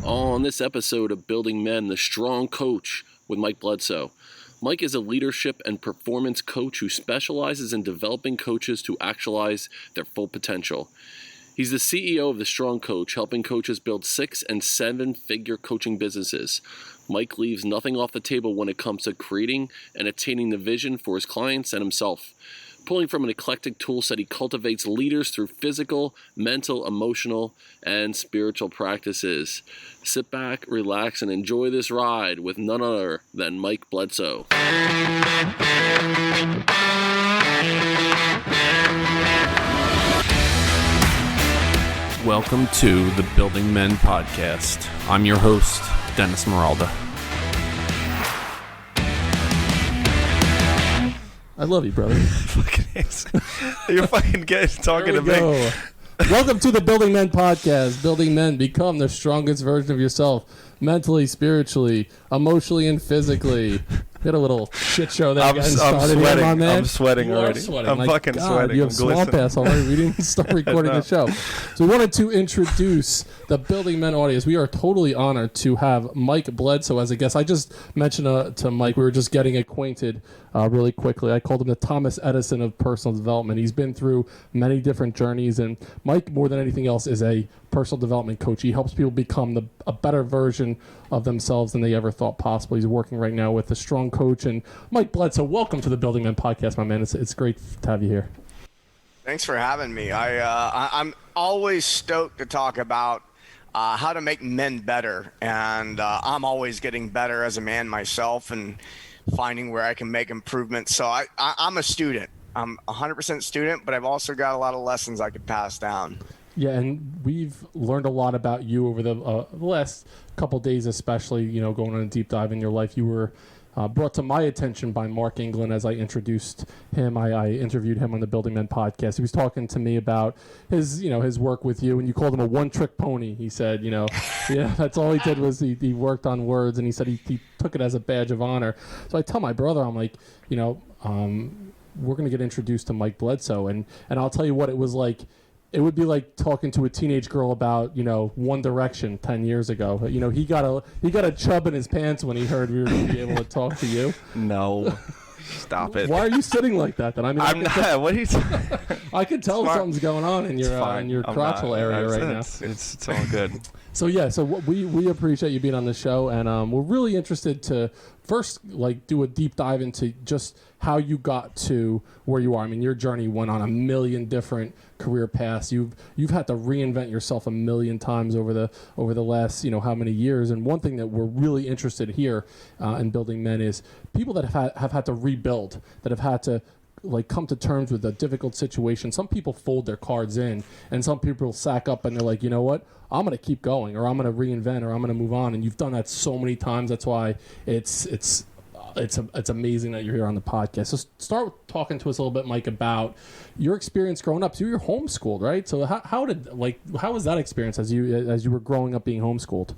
On this episode of Building Men, the Strong Coach with Mike Bledsoe. Mike is a leadership and performance coach who specializes in developing coaches to actualize their full potential. He's the CEO of The Strong Coach, helping coaches build 6- and 7-figure coaching businesses. Mike leaves nothing off the table when it comes to creating and attaining the vision for his clients and himself. Pulling from an eclectic toolset, he cultivates leaders through physical, mental, emotional, and spiritual practices. Sit back, relax, and enjoy this ride with none other than Mike Bledsoe. Welcome to the Building Men podcast. I'm your host, Dennis Meralda. I love you, brother. You're fucking good talking to me. Welcome to the Building Men podcast. Building Men, become the strongest version of yourself, mentally, spiritually, emotionally, and physically. Get a little shit show that I'm sweating. Here, my man. I'm sweating already. Sweating. I'm fucking sweating. You have swamp ass already. We didn't start recording the show. So we wanted to introduce the Building Men audience. We are totally honored to have Mike Bledsoe as a guest. I just mentioned to Mike, we were just getting acquainted really quickly. I called him the Thomas Edison of personal development. He's been through many different journeys, and Mike, more than anything else, is a personal development coach. He helps people become a better version of themselves than they ever thought possible. He's working right now with The Strong Coach. And Mike Bledsoe, welcome to the Building Men podcast, my man. It's great to have you here. Thanks for having me. I'm always stoked to talk about how to make men better, and I'm always getting better as a man myself and finding where I can make improvements. So I'm a student. I'm 100% student, but I've also got a lot of lessons I could pass down. Yeah, and we've learned a lot about you over the last couple days, especially, going on a deep dive in your life. You were brought to my attention by Mark England as I introduced him. I interviewed him on the Building Men podcast. He was talking to me about his work with you, and you called him a one-trick pony. He said, yeah, that's all he did was he worked on words, and he said he took it as a badge of honor. So I tell my brother, I'm like, we're going to get introduced to Mike Bledsoe, and I'll tell you what it was like. It would be like talking to a teenage girl about, One Direction 10 years ago. He got a chub in his pants when he heard we were going to be able to talk to you. No. Stop it. Why are you sitting like that then? I mean, I'm not. What are you saying? I can tell something's going on in your crotchal area right now. It's all good. So we appreciate you being on the show, and we're really interested to first do a deep dive into just how you got to where you are. I mean, your journey went on a million different career paths. You've had to reinvent yourself a million times over the last how many years. And one thing that we're really interested here in Building Men is people that have had to rebuild, that have had to come to terms with a difficult situation. Some people fold their cards in, and some people sack up and they're like, you know what? I'm going to keep going, or I'm going to reinvent, or I'm going to move on. And you've done that so many times. That's why it's amazing that you're here on the podcast. So start talking to us a little bit, Mike, about your experience growing up. So you were homeschooled, right? So how was that experience as you were growing up being homeschooled?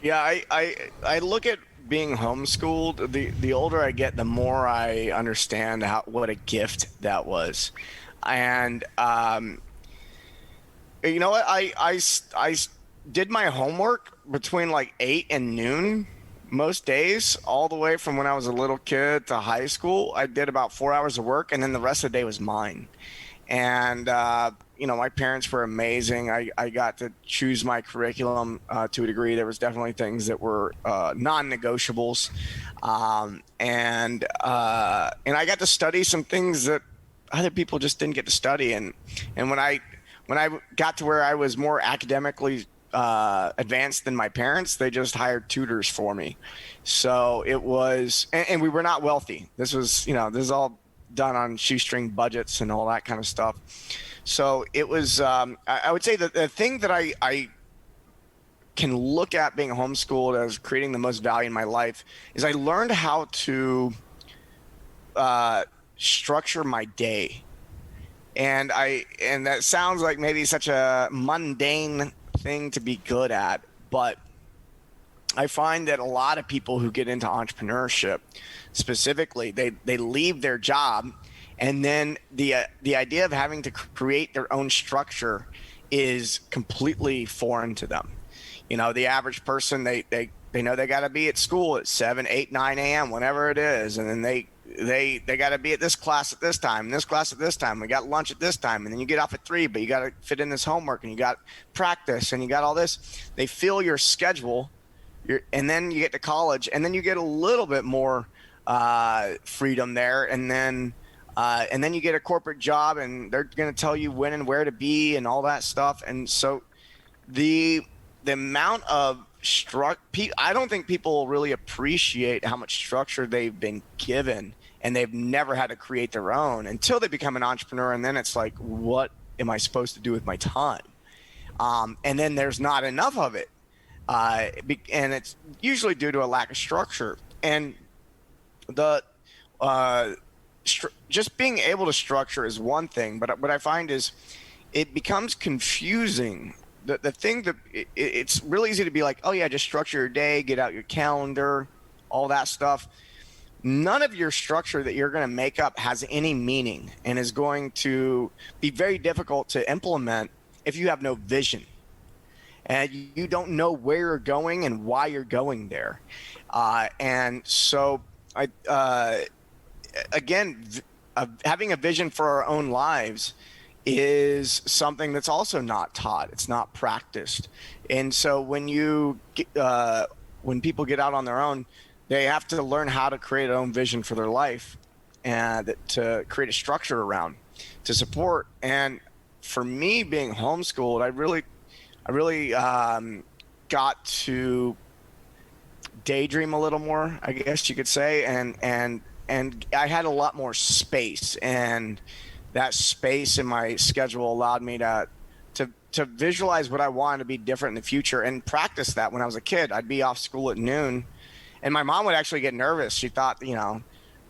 Yeah, I look at being homeschooled. The older I get, the more I understand what a gift that was. And you know what? I did my homework between 8 and noon most days, all the way from when I was a little kid to high school. I did about 4 hours of work, and then the rest of the day was mine. And my parents were amazing. I got to choose my curriculum to a degree. There was definitely things that were non-negotiables, and I got to study some things that other people just didn't get to study. And when I got to where I was more academically advanced than my parents, they just hired tutors for me. So it was, and we were not wealthy. This was, this is all done on shoestring budgets and all that kind of stuff. So it was, I would say that the thing that I can look at being homeschooled as creating the most value in my life is I learned how to structure my day. And that sounds like maybe such a mundane thing to be good at, but I find that a lot of people who get into entrepreneurship specifically, they leave their job, and then the idea of having to create their own structure is completely foreign to them. The average person, they know they got to be at school at 7, 8, 9 a.m., whenever it is. And then they got to be at this class at this time, and this class at this time. We got lunch at this time, and then you get off at 3, but you got to fit in this homework, and you got practice, and you got all this. They fill your schedule, and then you get to college, and then you get a little bit more freedom there, and then you get a corporate job, and they're going to tell you when and where to be and all that stuff. And so the amount of I don't think people really appreciate how much structure they've been given, and they've never had to create their own until they become an entrepreneur. And then it's like, what am I supposed to do with my time? And then there's not enough of it. And it's usually due to a lack of structure. And just being able to structure is one thing, but what I find is it becomes confusing. The thing that it's really easy to be like, oh yeah, just structure your day, get out your calendar, all that stuff. None of your structure that you're going to make up has any meaning, and is going to be very difficult to implement if you have no vision and you don't know where you're going and why you're going there. And so having a vision for our own lives is something that's also not taught. It's not practiced. And so when people get out on their own, they have to learn how to create their own vision for their life, and to create a structure around, to support. And for me, being homeschooled, I really got to daydream a little more, I guess you could say, and I had a lot more space, and that space in my schedule allowed me to visualize what I wanted to be different in the future, and practice that. When I was a kid, I'd be off school at noon, and my mom would actually get nervous. She thought,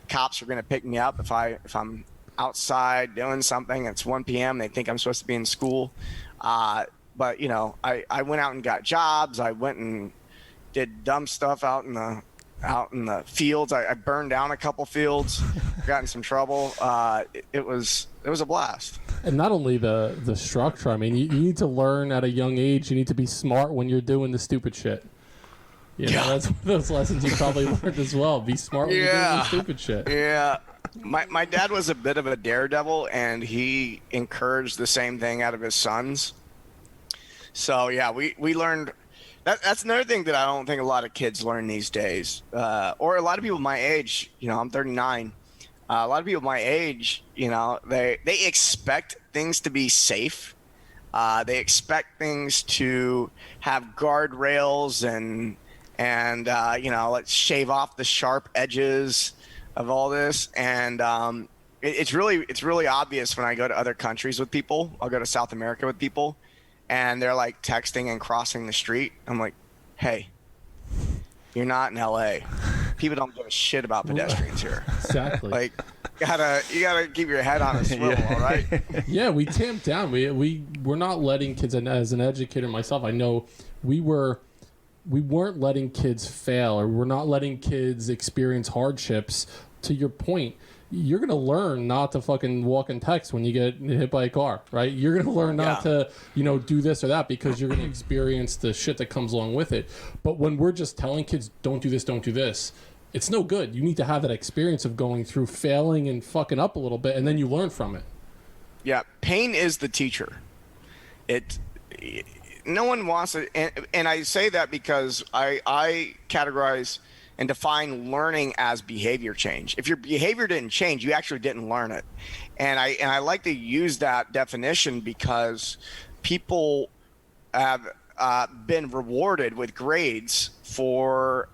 cops were going to pick me up if I'm outside doing something. It's 1 p.m. They think I'm supposed to be in school. But I went out and got jobs. I went and did dumb stuff out in the fields. I burned down a couple fields, got in some trouble. It was a blast. And not only the structure, I mean, you need to learn at a young age. You need to be smart when you're doing the stupid shit. That's one of those lessons you probably learned as well. Be smart when you're doing the stupid shit. Yeah. My dad was a bit of a daredevil, and he encouraged the same thing out of his sons. So yeah, we learned. That's another thing that I don't think a lot of kids learn these days, or a lot of people my age. I'm 39. A lot of people my age, they expect things to be safe. They expect things to have guardrails and let's shave off the sharp edges of all this. And it's really obvious when I go to other countries with people. I'll go to South America with people, and they're like texting and crossing the street. I'm like, hey, you're not in LA. People don't give a shit about pedestrians here. Exactly. Like, you gotta keep your head on a swivel, all right? Yeah, we tamped down. We're not letting kids, and as an educator myself, I know we weren't letting kids fail, or we're not letting kids experience hardships. To your point, you're going to learn not to fucking walk and text when you get hit by a car, right? You're going to learn not to, do this or that, because you're going to experience the shit that comes along with it. But when we're just telling kids, don't do this, it's no good. You need to have that experience of going through failing and fucking up a little bit, and then you learn from it. Yeah, pain is the teacher. No one wants it, and I say that because I categorize and define learning as behavior change. If your behavior didn't change, you actually didn't learn it. And I like to use that definition because people have been rewarded with grades for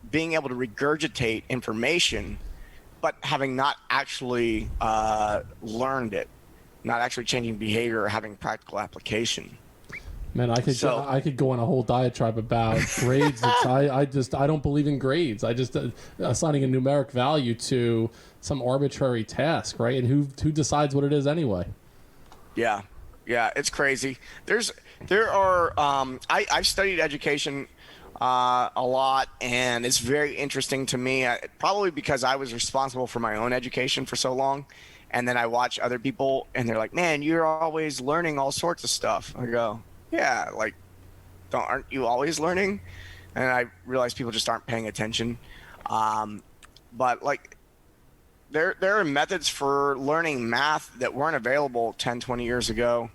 being able to regurgitate information, but having not actually learned it, not actually changing behavior or having practical application. Man, I could go on a whole diatribe about grades. I don't believe in grades. I just assigning a numeric value to some arbitrary task, right? And who decides what it is anyway? Yeah, it's crazy. I've studied education a lot, and it's very interesting to me. Probably because I was responsible for my own education for so long, and then I watch other people, and they're like, "Man, you're always learning all sorts of stuff." I go, yeah, like aren't you always learning? And I realize people just aren't paying attention. But like, there are methods for learning math that weren't available 10, 20 years ago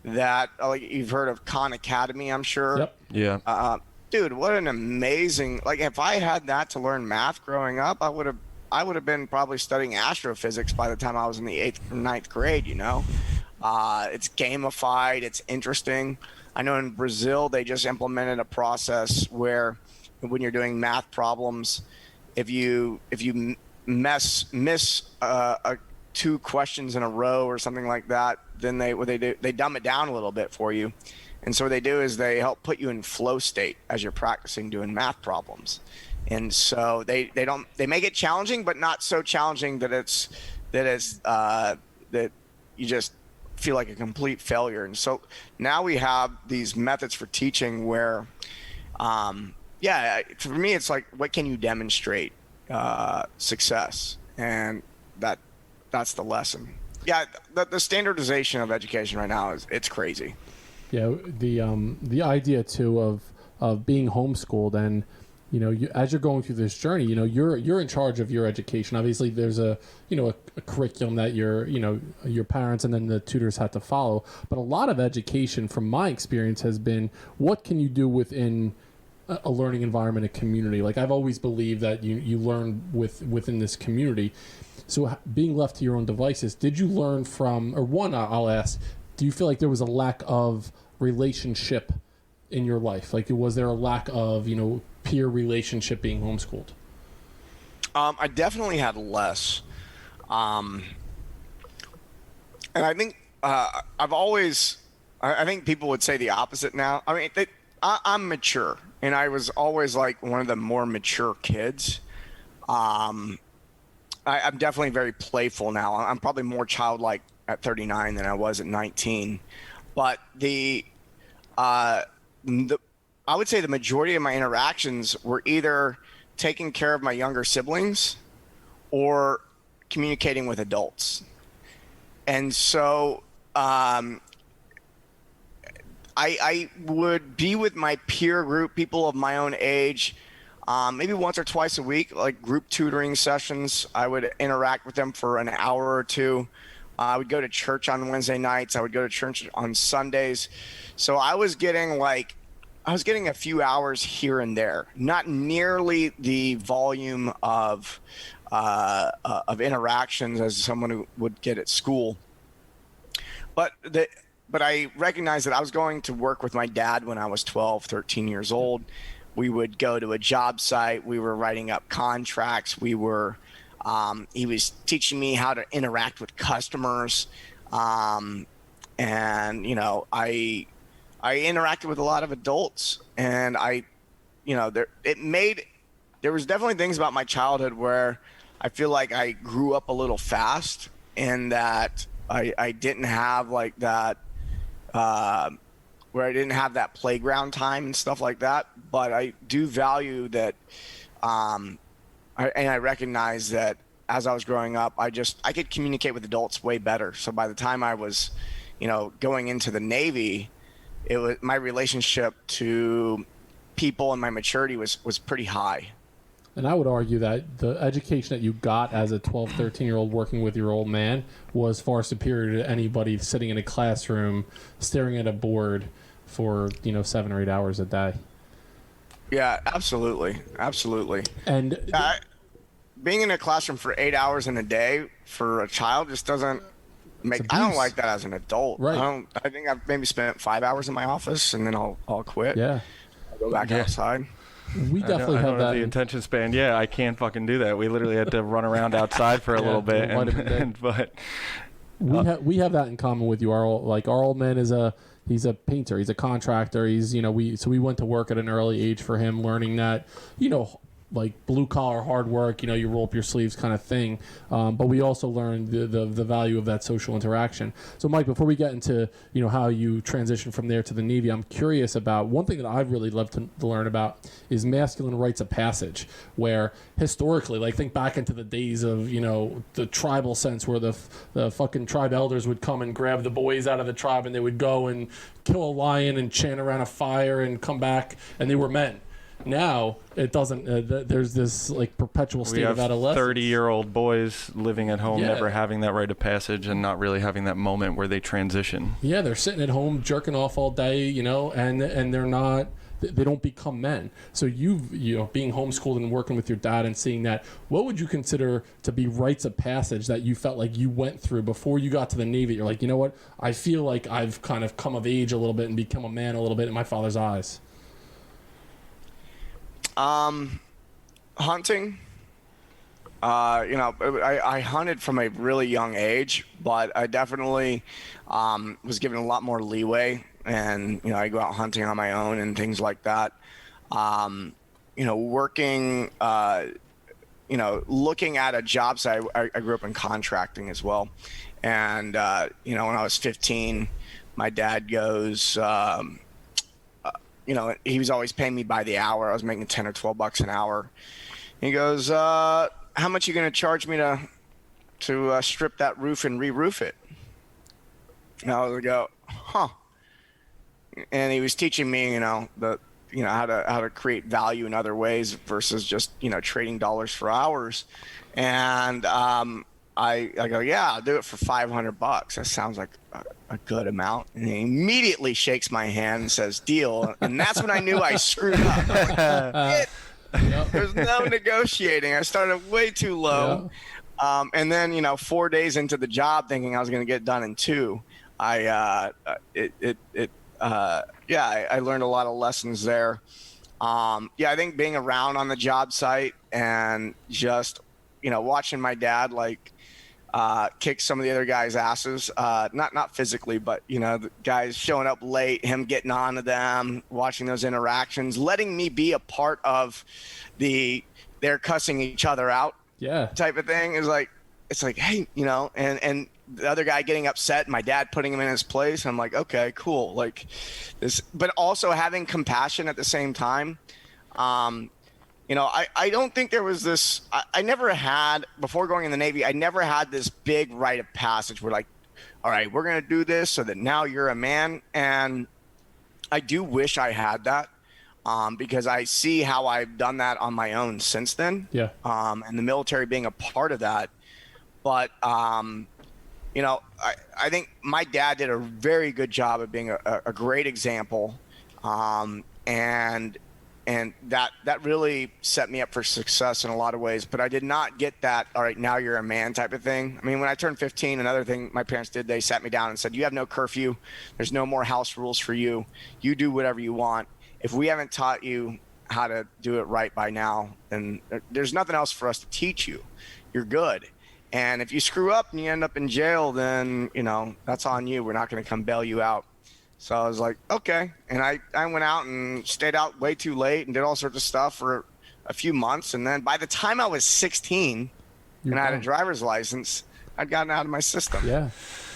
that, like, you've heard of Khan Academy, I'm sure. Yep. Yeah. Dude, what an amazing, like, if I had that to learn math growing up, I would have been probably studying astrophysics by the time I was in the 8th or 9th grade, you know? It's gamified, it's interesting. I know in Brazil, they just implemented a process where when you're doing math problems, if you miss 2 questions in a row or something like that, then they dumb it down a little bit for you. And so what they do is they help put you in flow state as you're practicing doing math problems. And so they make it challenging, but not so challenging that that you just feel like a complete failure. And so now we have these methods for teaching where, for me, it's like, what can you demonstrate success? And that's the lesson. Yeah, the standardization of education right now it's crazy. Yeah, the idea too of being homeschooled, and as you're going through this journey, you're in charge of your education. Obviously, there's a curriculum that your parents and then the tutors had to follow. But a lot of education, from my experience, has been what can you do within a learning environment, a community. Like, I've always believed that you learn within this community. So being left to your own devices, did you learn from, or one, I'll ask, do you feel like there was a lack of relationship in your life? Like, was there a lack of, peer relationship being homeschooled? I definitely had less. And I think I think people would say the opposite now. I mean, I'm mature, and I was always like one of the more mature kids. I'm definitely very playful now. I'm probably more childlike at 39 than I was at 19. But I would say the majority of my interactions were either taking care of my younger siblings or communicating with adults. And so I would be with my peer group, people of my own age, maybe once or twice a week, like group tutoring sessions. I would interact with them for an hour or two. I would go to church on Wednesday nights. I would go to church on Sundays. So I was getting a few hours here and there, not nearly the volume of interactions as someone who would get at school. But I recognized that I was going to work with my dad when I was 12, 13 years old. We would go to a job site. We were writing up contracts. He was teaching me how to interact with customers. And, I interacted with a lot of adults, and there was definitely things about my childhood where I feel like I grew up a little fast, and that I didn't have like that, where I didn't have that playground time and stuff like that. But I do value that, and I recognize that as I was growing up, I could communicate with adults way better. So by the time I was, going into the Navy, it was my relationship to people and my maturity was pretty high. And I would argue that the education that you got as a 12, 13-year-old working with your old man was far superior to anybody sitting in a classroom staring at a board for 7 or 8 hours a day. Yeah, absolutely. And being in a classroom for 8 hours in a day for a child just doesn't make. I don't like that as an adult. Right. I think I've maybe spent 5 hours in my office and then I'll quit. Yeah. I'll go back outside. We definitely I have don't that. the attention span. Yeah, I can't fucking do that. We literally had to run around outside for a little bit, but we have that in common with you. Our old man he's a painter. He's a contractor. So we went to work at an early age for him, learning that like blue collar hard work, you roll up your sleeves kind of thing. But we also learned the value of that social interaction. So Mike, before we get into, how you transition from there to the Navy, I'm curious about one thing that I've really loved to learn about is masculine rites of passage, where historically, like think back into the days of, the tribal sense where the fucking tribe elders would come and grab the boys out of the tribe and they would go and kill a lion and chant around a fire and come back and they were men. Now it doesn't. There's this like perpetual state of adolescence. 30-year-old boys living at home, never having that rite of passage, and not really having that moment where they transition. Yeah, they're sitting at home jerking off all day, and they're not. They don't become men. So being homeschooled and working with your dad and seeing that, what would you consider to be rites of passage that you felt like you went through before you got to the Navy? You're like, you know what? I feel like I've kind of come of age a little bit and become a man a little bit in my father's eyes. Hunting. I hunted from a really young age, but I definitely was given a lot more leeway, and I go out hunting on my own and things like that. Working, looking at a job site. I grew up in contracting as well, and when I was 15, my dad goes. He was always paying me by the hour. I was making 10 or 12 bucks an hour. He goes, how much are you going to charge me to strip that roof and re-roof it? And I would go, huh. And he was teaching me, how to create value in other ways versus just, trading dollars for hours. And I go, yeah, I'll do it for $500. That sounds like a good amount. And he immediately shakes my hand and says, deal. And that's when I knew I screwed up. Like, there's no negotiating. I started way too low. Yeah. And then, 4 days into the job thinking I was going to get it done in 2, I learned a lot of lessons there. I think being around on the job site and just, watching my dad, kick some of the other guys' asses, not physically, but the guys showing up late, him getting on to them, watching those interactions, letting me be a part of they're cussing each other out type of thing is it's like, hey, and the other guy getting upset, my dad putting him in his place. I'm like, okay, cool. Like this, but also having compassion at the same time. I don't think there was this, I never had, before going in the Navy, I never had this big rite of passage where all right, we're going to do this so that now you're a man. And I do wish I had that because I see how I've done that on my own since then. Yeah. And the military being a part of that. But, I think my dad did a very good job of being a great example. And that really set me up for success in a lot of ways. But I did not get that, all right, now you're a man type of thing. I mean, when I turned 15, another thing my parents did, they sat me down and said, you have no curfew. There's no more house rules for you. You do whatever you want. If we haven't taught you how to do it right by now, then there's nothing else for us to teach you. You're good. And if you screw up and you end up in jail, then, that's on you. We're not going to come bail you out. So I was like, okay. And I went out and stayed out way too late and did all sorts of stuff for a few months. And then by the time I was 16 and I had a driver's license, I'd gotten out of my system. Yeah.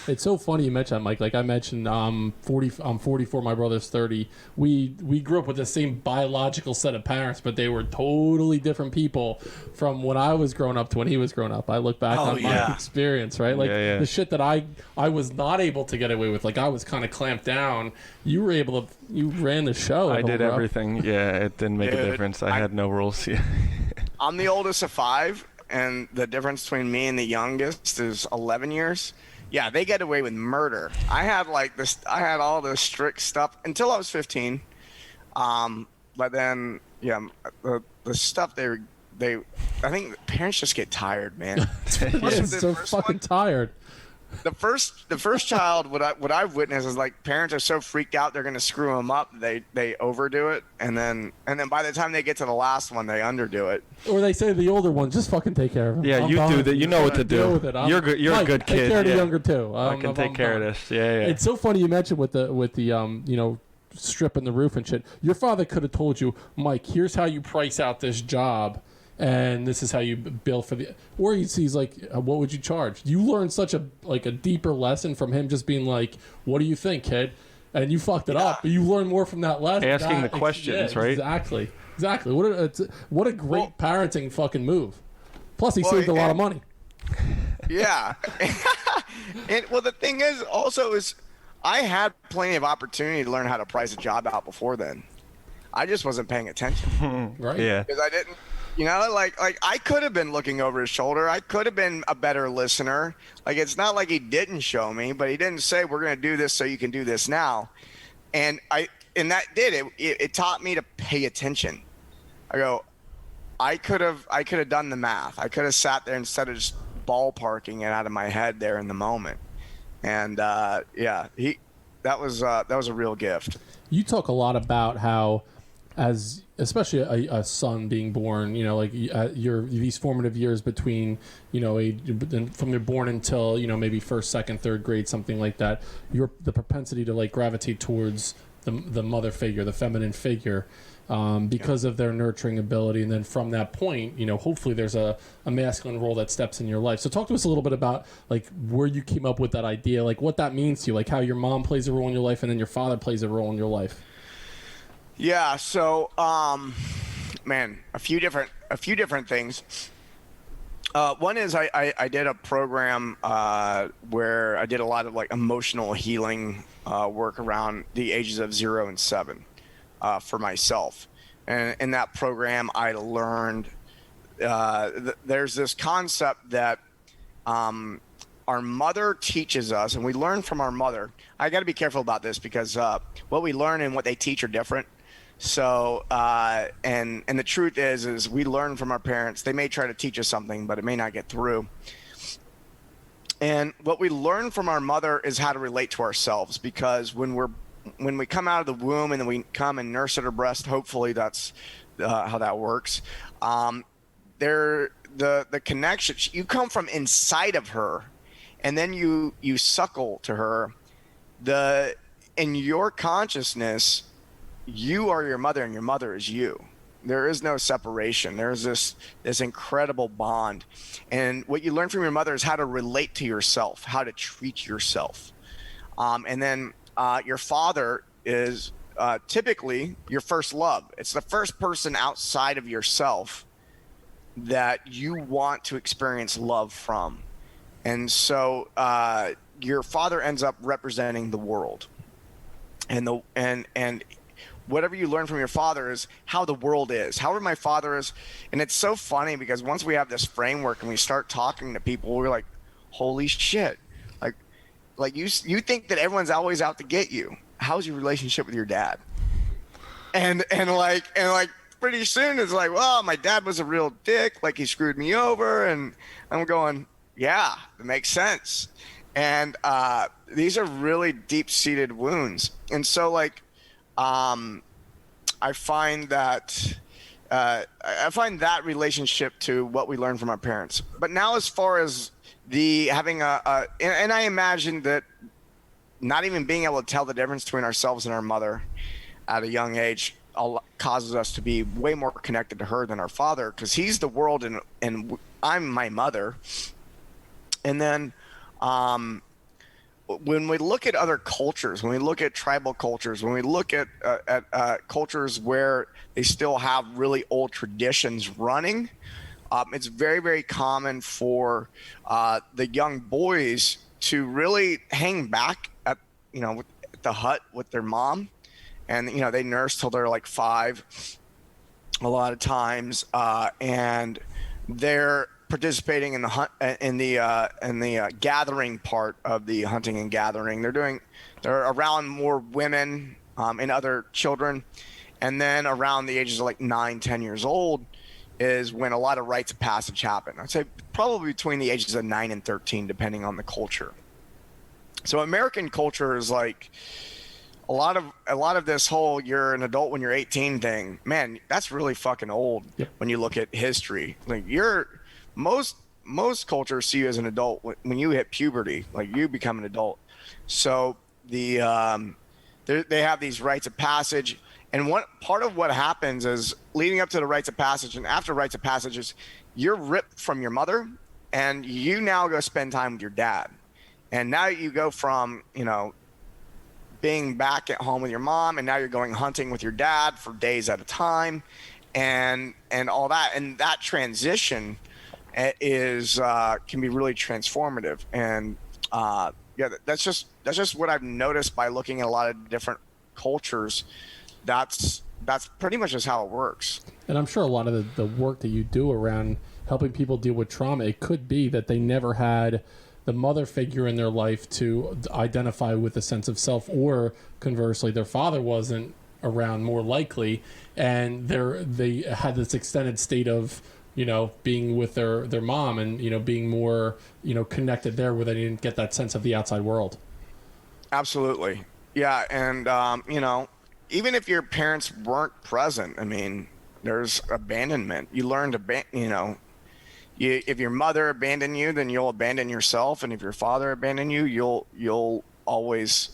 It's so funny you mentioned that, Mike. Like I mentioned, I'm 44, my brother's 30. We grew up with the same biological set of parents, but they were totally different people from when I was growing up to when he was growing up. I look back on my experience, right? Like the shit that I was not able to get away with. Like I was kind of clamped down. You were able to, you ran the show. I did everything. Yeah, it didn't make a difference. I had no rules. Yeah. I'm the oldest of 5, and the difference between me and the youngest is 11 years. Yeah, they get away with murder. I had all this strict stuff until I was 15. But then, the stuff I think parents just get tired, man. It's so fucking tired. The first child, what I've witnessed is parents are so freaked out they're gonna screw them up, they overdo it, and then by the time they get to the last one, they underdo it. Or they say the older one, just fucking take care of him. Yeah, you do that. You know what to do. You're good. You're a good kid. Take care of the younger too. I can take care of this. Yeah. It's so funny you mentioned with the stripping the roof and shit. Your father could have told you, Mike, here's how you price out this job. and this is how you bill for the, or he's like, what would you charge? You learn such a deeper lesson from him just being like, what do you think, kid? And you fucked it up, but you learn more from that lesson. Asking the questions, right? Exactly. What a great parenting fucking move. Plus, he saved a lot of money. Yeah. And well, the thing is also is I had plenty of opportunity to learn how to price a job out before then. I just wasn't paying attention. Right. Yeah. Because I didn't, like I could have been looking over his shoulder. I could have been a better listener. Like, it's not like he didn't show me, but he didn't say, we're going to do this so you can do this now. And that did it taught me to pay attention. I could have done the math. I could have sat there instead of just ballparking it out of my head there in the moment. And that was a real gift. You talk a lot about how, as especially a son being born, these formative years between, from you're born until, maybe first, second, third grade, something like that, the propensity to like gravitate towards the mother figure, the feminine figure, because of their nurturing ability. And then from that point, hopefully there's a masculine role that steps in your life. So talk to us a little bit about like where you came up with that idea, like what that means to you, like how your mom plays a role in your life and then your father plays a role in your life. Yeah. So, man, a few different things. One is I did a program where I did a lot of like emotional healing work around the ages of 0 and 7 for myself. And in that program, I learned there's this concept that our mother teaches us, and we learn from our mother. I got to be careful about this because what we learn and what they teach are different. So, and the truth is we learn from our parents. They may try to teach us something, but it may not get through. And what we learn from our mother is how to relate to ourselves, because when we come out of the womb and then we come and nurse at her breast, hopefully that's how that works. The connection, you come from inside of her, and then you suckle to her. In your consciousness, you are your mother and your mother is you. There is no separation. There's this incredible bond. And what you learn from your mother is how to relate to yourself, how to treat yourself. And then your father is typically your first love. It's the first person outside of yourself that you want to experience love from. And so your father ends up representing the world. And whatever you learn from your father is how the world is. However my father is. And it's so funny because once we have this framework and we start talking to people, we're like, holy shit. Like you think that everyone's always out to get you. How's your relationship with your dad? And pretty soon it's like, well, my dad was a real dick. Like he screwed me over. And I'm going, yeah, it makes sense. And these are really deep-seated wounds. And so like, I find that relationship to what we learn from our parents. But now, as far as and I imagine that not even being able to tell the difference between ourselves and our mother at a young age causes us to be way more connected to her than our father, because he's the world and I'm my mother. And then, when we look at other cultures, when we look at tribal cultures, when we look at cultures where they still have really old traditions running, it's very, very common for the young boys to really hang back at the hut with their mom, and they nurse till they're like 5, a lot of times, and they're participating in the gathering part of the hunting and gathering. They're around more women and other children, and then around the ages of like 9-10 years old is when a lot of rites of passage happen. I'd say probably between the ages of 9 and 13, depending on the culture. So American culture is like a lot of this whole you're an adult when you're 18 thing. Man, that's really fucking old. Yep. When you look at history. Like most cultures see you as an adult when you hit puberty, like you become an adult. So the they have these rites of passage. And what part of what happens is leading up to the rites of passage and after rites of passage is you're ripped from your mother and you now go spend time with your dad. And now you go from, being back at home with your mom, and now you're going hunting with your dad for days at a time and all that. And that transition is can be really transformative. And that's just what I've noticed by looking at a lot of different cultures. That's pretty much just how it works. And I'm sure a lot of the work that you do around helping people deal with trauma, it could be that they never had the mother figure in their life to identify with a sense of self, or conversely, their father wasn't around, more likely, and they had this extended state of, being with their mom and, being more, connected there, where they didn't get that sense of the outside world. Absolutely. Yeah. And, even if your parents weren't present, there's abandonment. You learn to, if your mother abandoned you, then you'll abandon yourself. And if your father abandoned you, you'll always,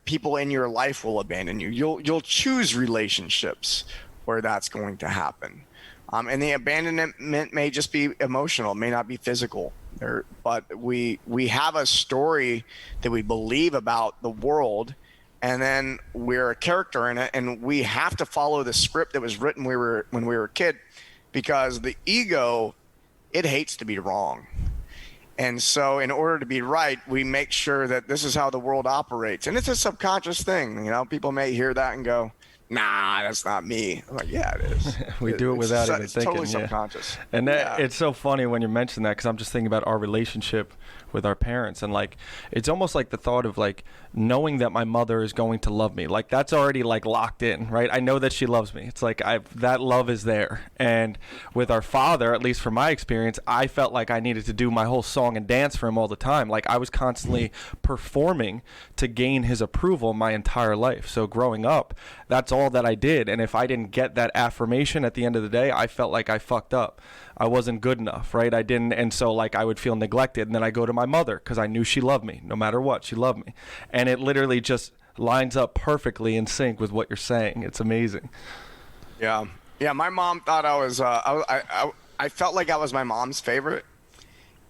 people in your life will abandon you. You'll choose relationships where that's going to happen. And the abandonment may just be emotional, it may not be physical. But we have a story that we believe about the world, and then we're a character in it, and we have to follow the script that was written when we were a kid, because the ego, it hates to be wrong. And so in order to be right, we make sure that this is how the world operates. And it's a subconscious thing. People may hear that and go, nah, that's not me. I'm like, yeah, it is. We do it without even thinking. It's totally subconscious. And it's so funny when you mention that, because I'm just thinking about our relationship with our parents, and it's almost like the thought of knowing that my mother is going to love me, that's already locked in, right? I know that she loves me. It's that love is there. And with our father, at least from my experience, I felt like I needed to do my whole song and dance for him all the time. I was constantly performing to gain his approval my entire life. So growing up, that's all that I did. And if I didn't get that affirmation at the end of the day, I felt like I fucked up. I wasn't good enough, right? I didn't, and so I would feel neglected, and then I go to my mother because I knew she loved me, no matter what, she loved me, and it literally just lines up perfectly in sync with what you're saying. It's amazing. Yeah. My mom thought I was. I felt like I was my mom's favorite,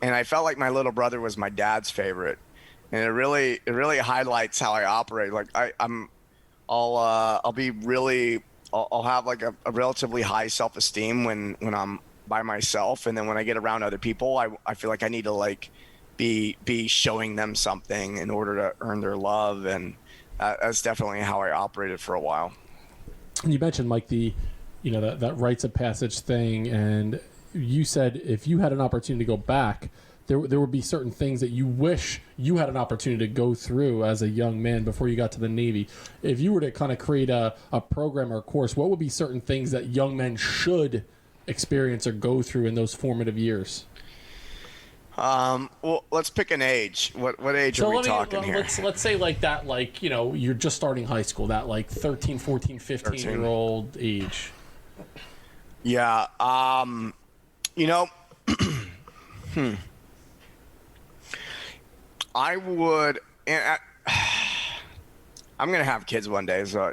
and I felt like my little brother was my dad's favorite, and it really highlights how I operate. I'll be really. I'll have a relatively high self-esteem when I'm by myself, and then when I get around other people, I feel like I need to be showing them something in order to earn their love, and that's definitely how I operated for a while. And you mentioned that rites of passage thing, and you said if you had an opportunity to go back, there would be certain things that you wish you had an opportunity to go through as a young man before you got to the Navy. If you were to kind of create a program or a course, what would be certain things that young men should experience or go through in those formative years? Well, let's pick an age. What age are we talking here? Let's say you're just starting high school, that 13, 14, 15-year-old age. Yeah. I would. I'm gonna have kids one day, so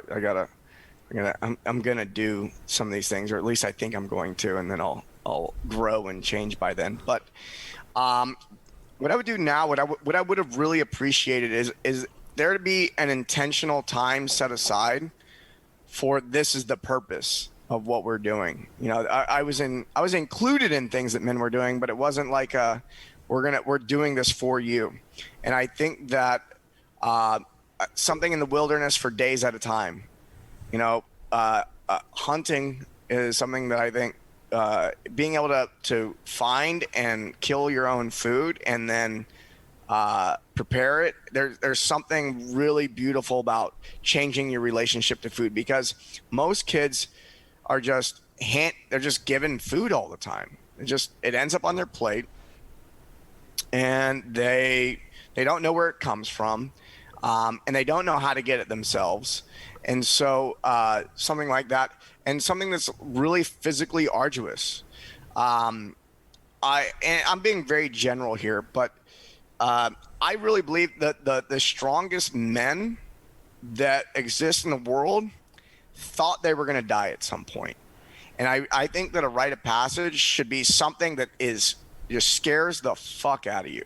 I'm gonna do some of these things, or at least I think I'm going to, and then I'll grow and change by then. But what I would do now, what I would have really appreciated is there to be an intentional time set aside for this is the purpose of what we're doing. I was included in things that men were doing, but it wasn't like we're doing this for you. And I think that something in the wilderness for days at a time, hunting is something that I think being able to find and kill your own food and then prepare it. There's something really beautiful about changing your relationship to food, because most kids are they're just given food all the time. It ends up on their plate, and they don't know where it comes from, and they don't know how to get it themselves. And so something like that, and something that's really physically arduous. And I'm being very general here, but I really believe that the strongest men that exist in the world thought they were going to die at some point. And I think that a rite of passage should be something that just scares the fuck out of you.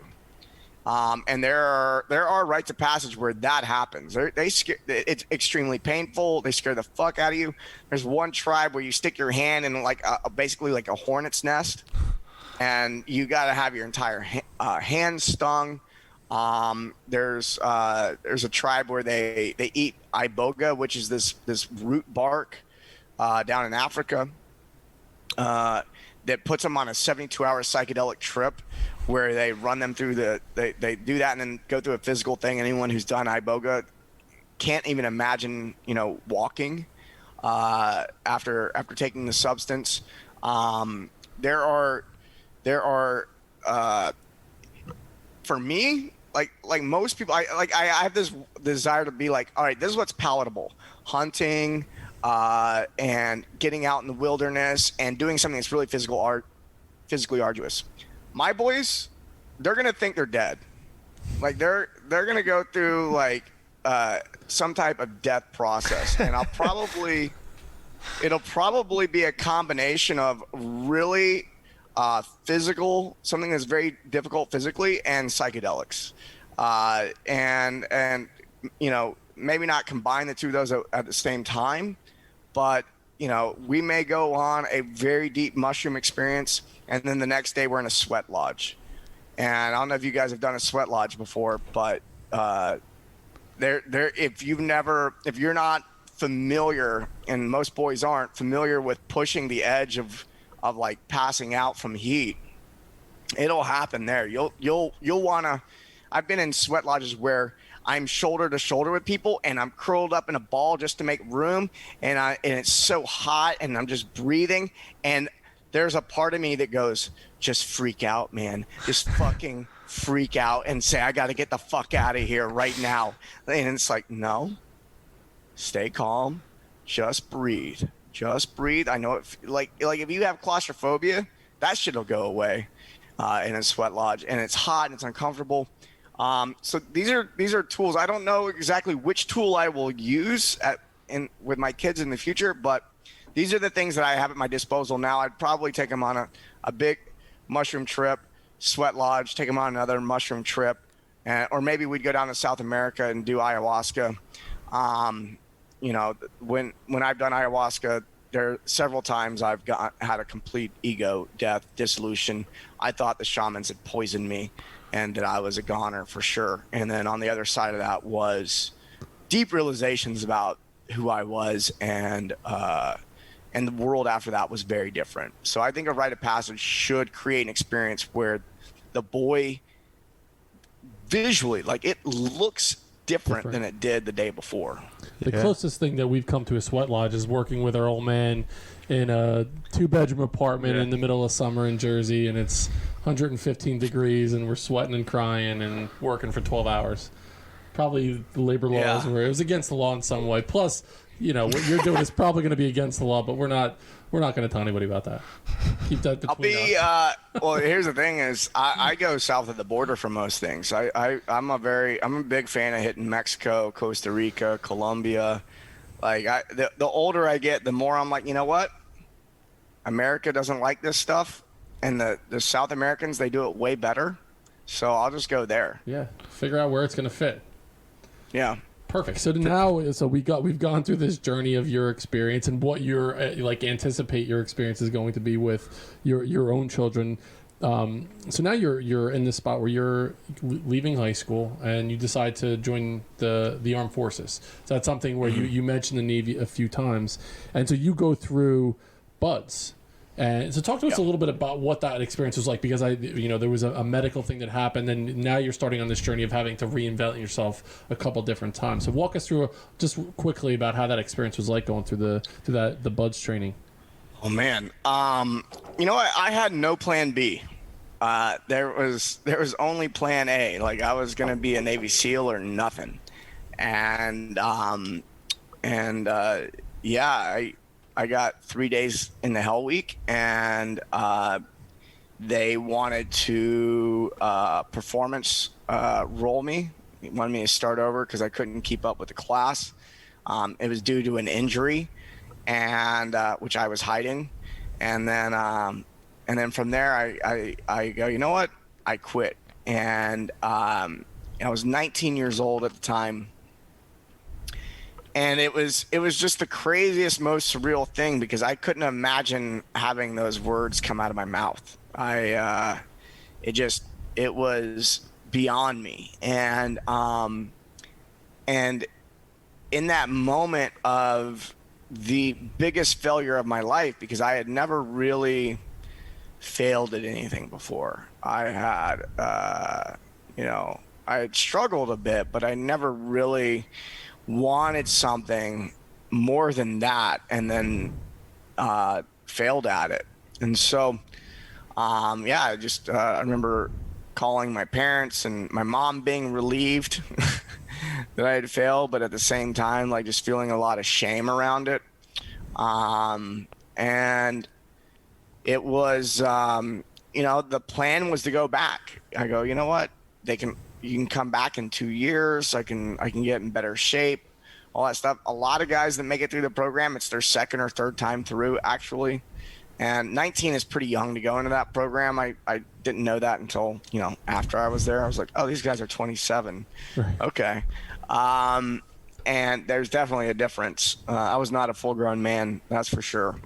And there are rites of passage where that happens. It's extremely painful. They scare the fuck out of you. There's one tribe where you stick your hand in basically like a hornet's nest, and you got to have your entire hand stung. There's a tribe where they eat iboga, which is this root bark down in Africa, that puts them on a 72-hour psychedelic trip where they run them through they do that and then go through a physical thing. Anyone who's done iboga can't even imagine, walking after taking the substance. There are for me, like most people, I have this desire to be like, all right, this is what's palatable: hunting, and getting out in the wilderness and doing something that's really physically arduous. My boys, they're gonna think they're dead. Like they're gonna go through like some type of death process, and it'll probably be a combination of really physical, something that's very difficult physically, and psychedelics, and maybe not combine the two of those at the same time, but we may go on a very deep mushroom experience, and then the next day we're in a sweat lodge. And I don't know if you guys have done a sweat lodge before, but if you're not familiar, and most boys aren't familiar with pushing the edge of like passing out from heat, it'll happen there. You'll wanna. I've been in sweat lodges where I'm shoulder to shoulder with people, and I'm curled up in a ball just to make room, and it's so hot, and I'm just breathing, and there's a part of me that goes, just freak out, man. Just fucking freak out and say, I got to get the fuck out of here right now. And it's like, no, stay calm. Just breathe. Just breathe. I know it. Like if you have claustrophobia, that shit will go with in a sweat lodge, and it's hot and it's uncomfortable. So these are tools. I don't know exactly which tool I will use with my kids in the future, but these are the things that I have at my disposal now. I'd probably take them on a big mushroom trip, sweat lodge, take them on another mushroom trip, or maybe we'd go down to South America and do ayahuasca. When I've done ayahuasca, there several times I've had a complete ego death, dissolution. I thought the shamans had poisoned me and that I was a goner for sure. And then on the other side of that was deep realizations about who I was, and the world after that was very different. So I think a rite of passage should create an experience where the boy visually, like, it looks different than it did the day before. The closest thing that we've come to a sweat lodge is working with our old man in a 2-bedroom apartment in the middle of summer in Jersey, and it's 115 degrees, and we're sweating and crying and working for 12 hours. Probably the labor laws were, it was against the law in some way. Plus, what you're doing is probably going to be against the law, but we're not going to tell anybody about that. Keep that between us. Well, here's the thing is I go south of the border for most things. I'm a big fan of hitting Mexico, Costa Rica, Colombia. Like the older I get, the more I'm like, you know what? America doesn't like this stuff, and the South Americans, they do it way better. So I'll just go there. Yeah, figure out where it's going to fit. Yeah. Perfect. So now, we've gone through this journey of your experience and what your anticipate your experience is going to be with your own children. So now you're in this spot where you're leaving high school and you decide to join the armed forces. So that's something where you mentioned the Navy a few times, and so you go through BUDS. And so talk to us a little bit about what that experience was like, because there was a medical thing that happened, and now you're starting on this journey of having to reinvent yourself a couple different times. So walk us through just quickly about how that experience was like going through the BUDS training. Oh man, I had no plan B. There was only plan A. Like, I was gonna be a Navy SEAL or nothing, and I got 3 days in the Hell Week, and they wanted to performance roll me, He wanted me to start over because I couldn't keep up with the class. It was due to an injury, and which I was hiding. And then from there, I go, you know what? I quit. And I was 19 years old at the time. And it was just the craziest, most surreal thing because I couldn't imagine having those words come out of my mouth. It was beyond me. And in that moment of the biggest failure of my life, because I had never really failed at anything before. I had, I had struggled a bit, but I never really wanted something more than that, and then failed at it. And so, I remember calling my parents and my mom being relieved that I had failed, but at the same time, like just feeling a lot of shame around it. And it was, the plan was to go back. I go, you know what? You can come back in 2 years. I can get in better shape, all that stuff. A lot of guys that make it through the program, it's their second or third time through actually. And 19 is pretty young to go into that program. I didn't know that until, after I was there. I was like, oh, these guys are 27. Right. Okay. And there's definitely a difference. I was not a full grown man, that's for sure.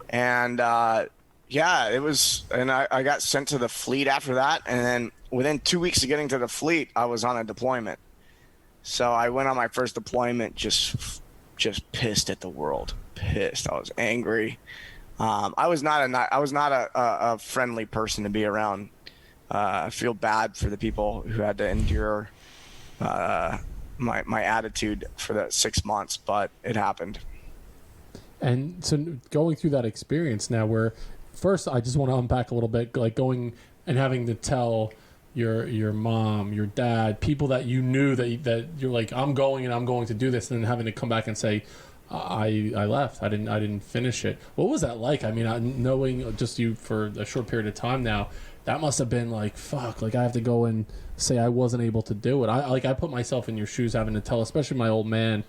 And it was, and I got sent to the fleet after that. And then within 2 weeks of getting to the fleet, I was on a deployment. So I went on my first deployment, just pissed at the world, pissed. I was angry. I was not a friendly person to be around. I feel bad for the people who had to endure my attitude for that 6 months, but it happened. And so going through that experience now, where first I just want to unpack a little bit, like going and having to tell your mom, your dad, people that you knew that you're like, I'm going to do this, and then having to come back and say, I left. I didn't finish it. What was that like? I mean, knowing just you for a short period of time now, that must have been like, fuck, like I have to go and say I wasn't able to do it. I put myself in your shoes, having to tell, especially my old man,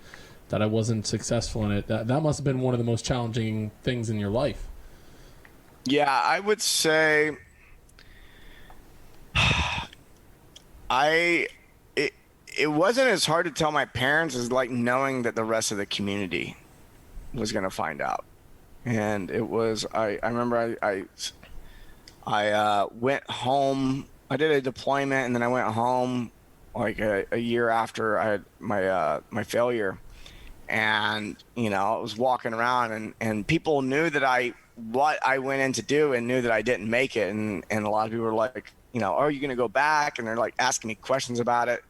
that I wasn't successful in it. That must have been one of the most challenging things in your life. Yeah, I would say it wasn't as hard to tell my parents as like knowing that the rest of the community was going to find out. And it was, I remember I went home. I did a deployment, and then I went home like a year after I had my failure. And, I was walking around and people knew that what I went in to do, and knew that I didn't make it. And a lot of people were like, are you going to go back? And they're like asking me questions about it.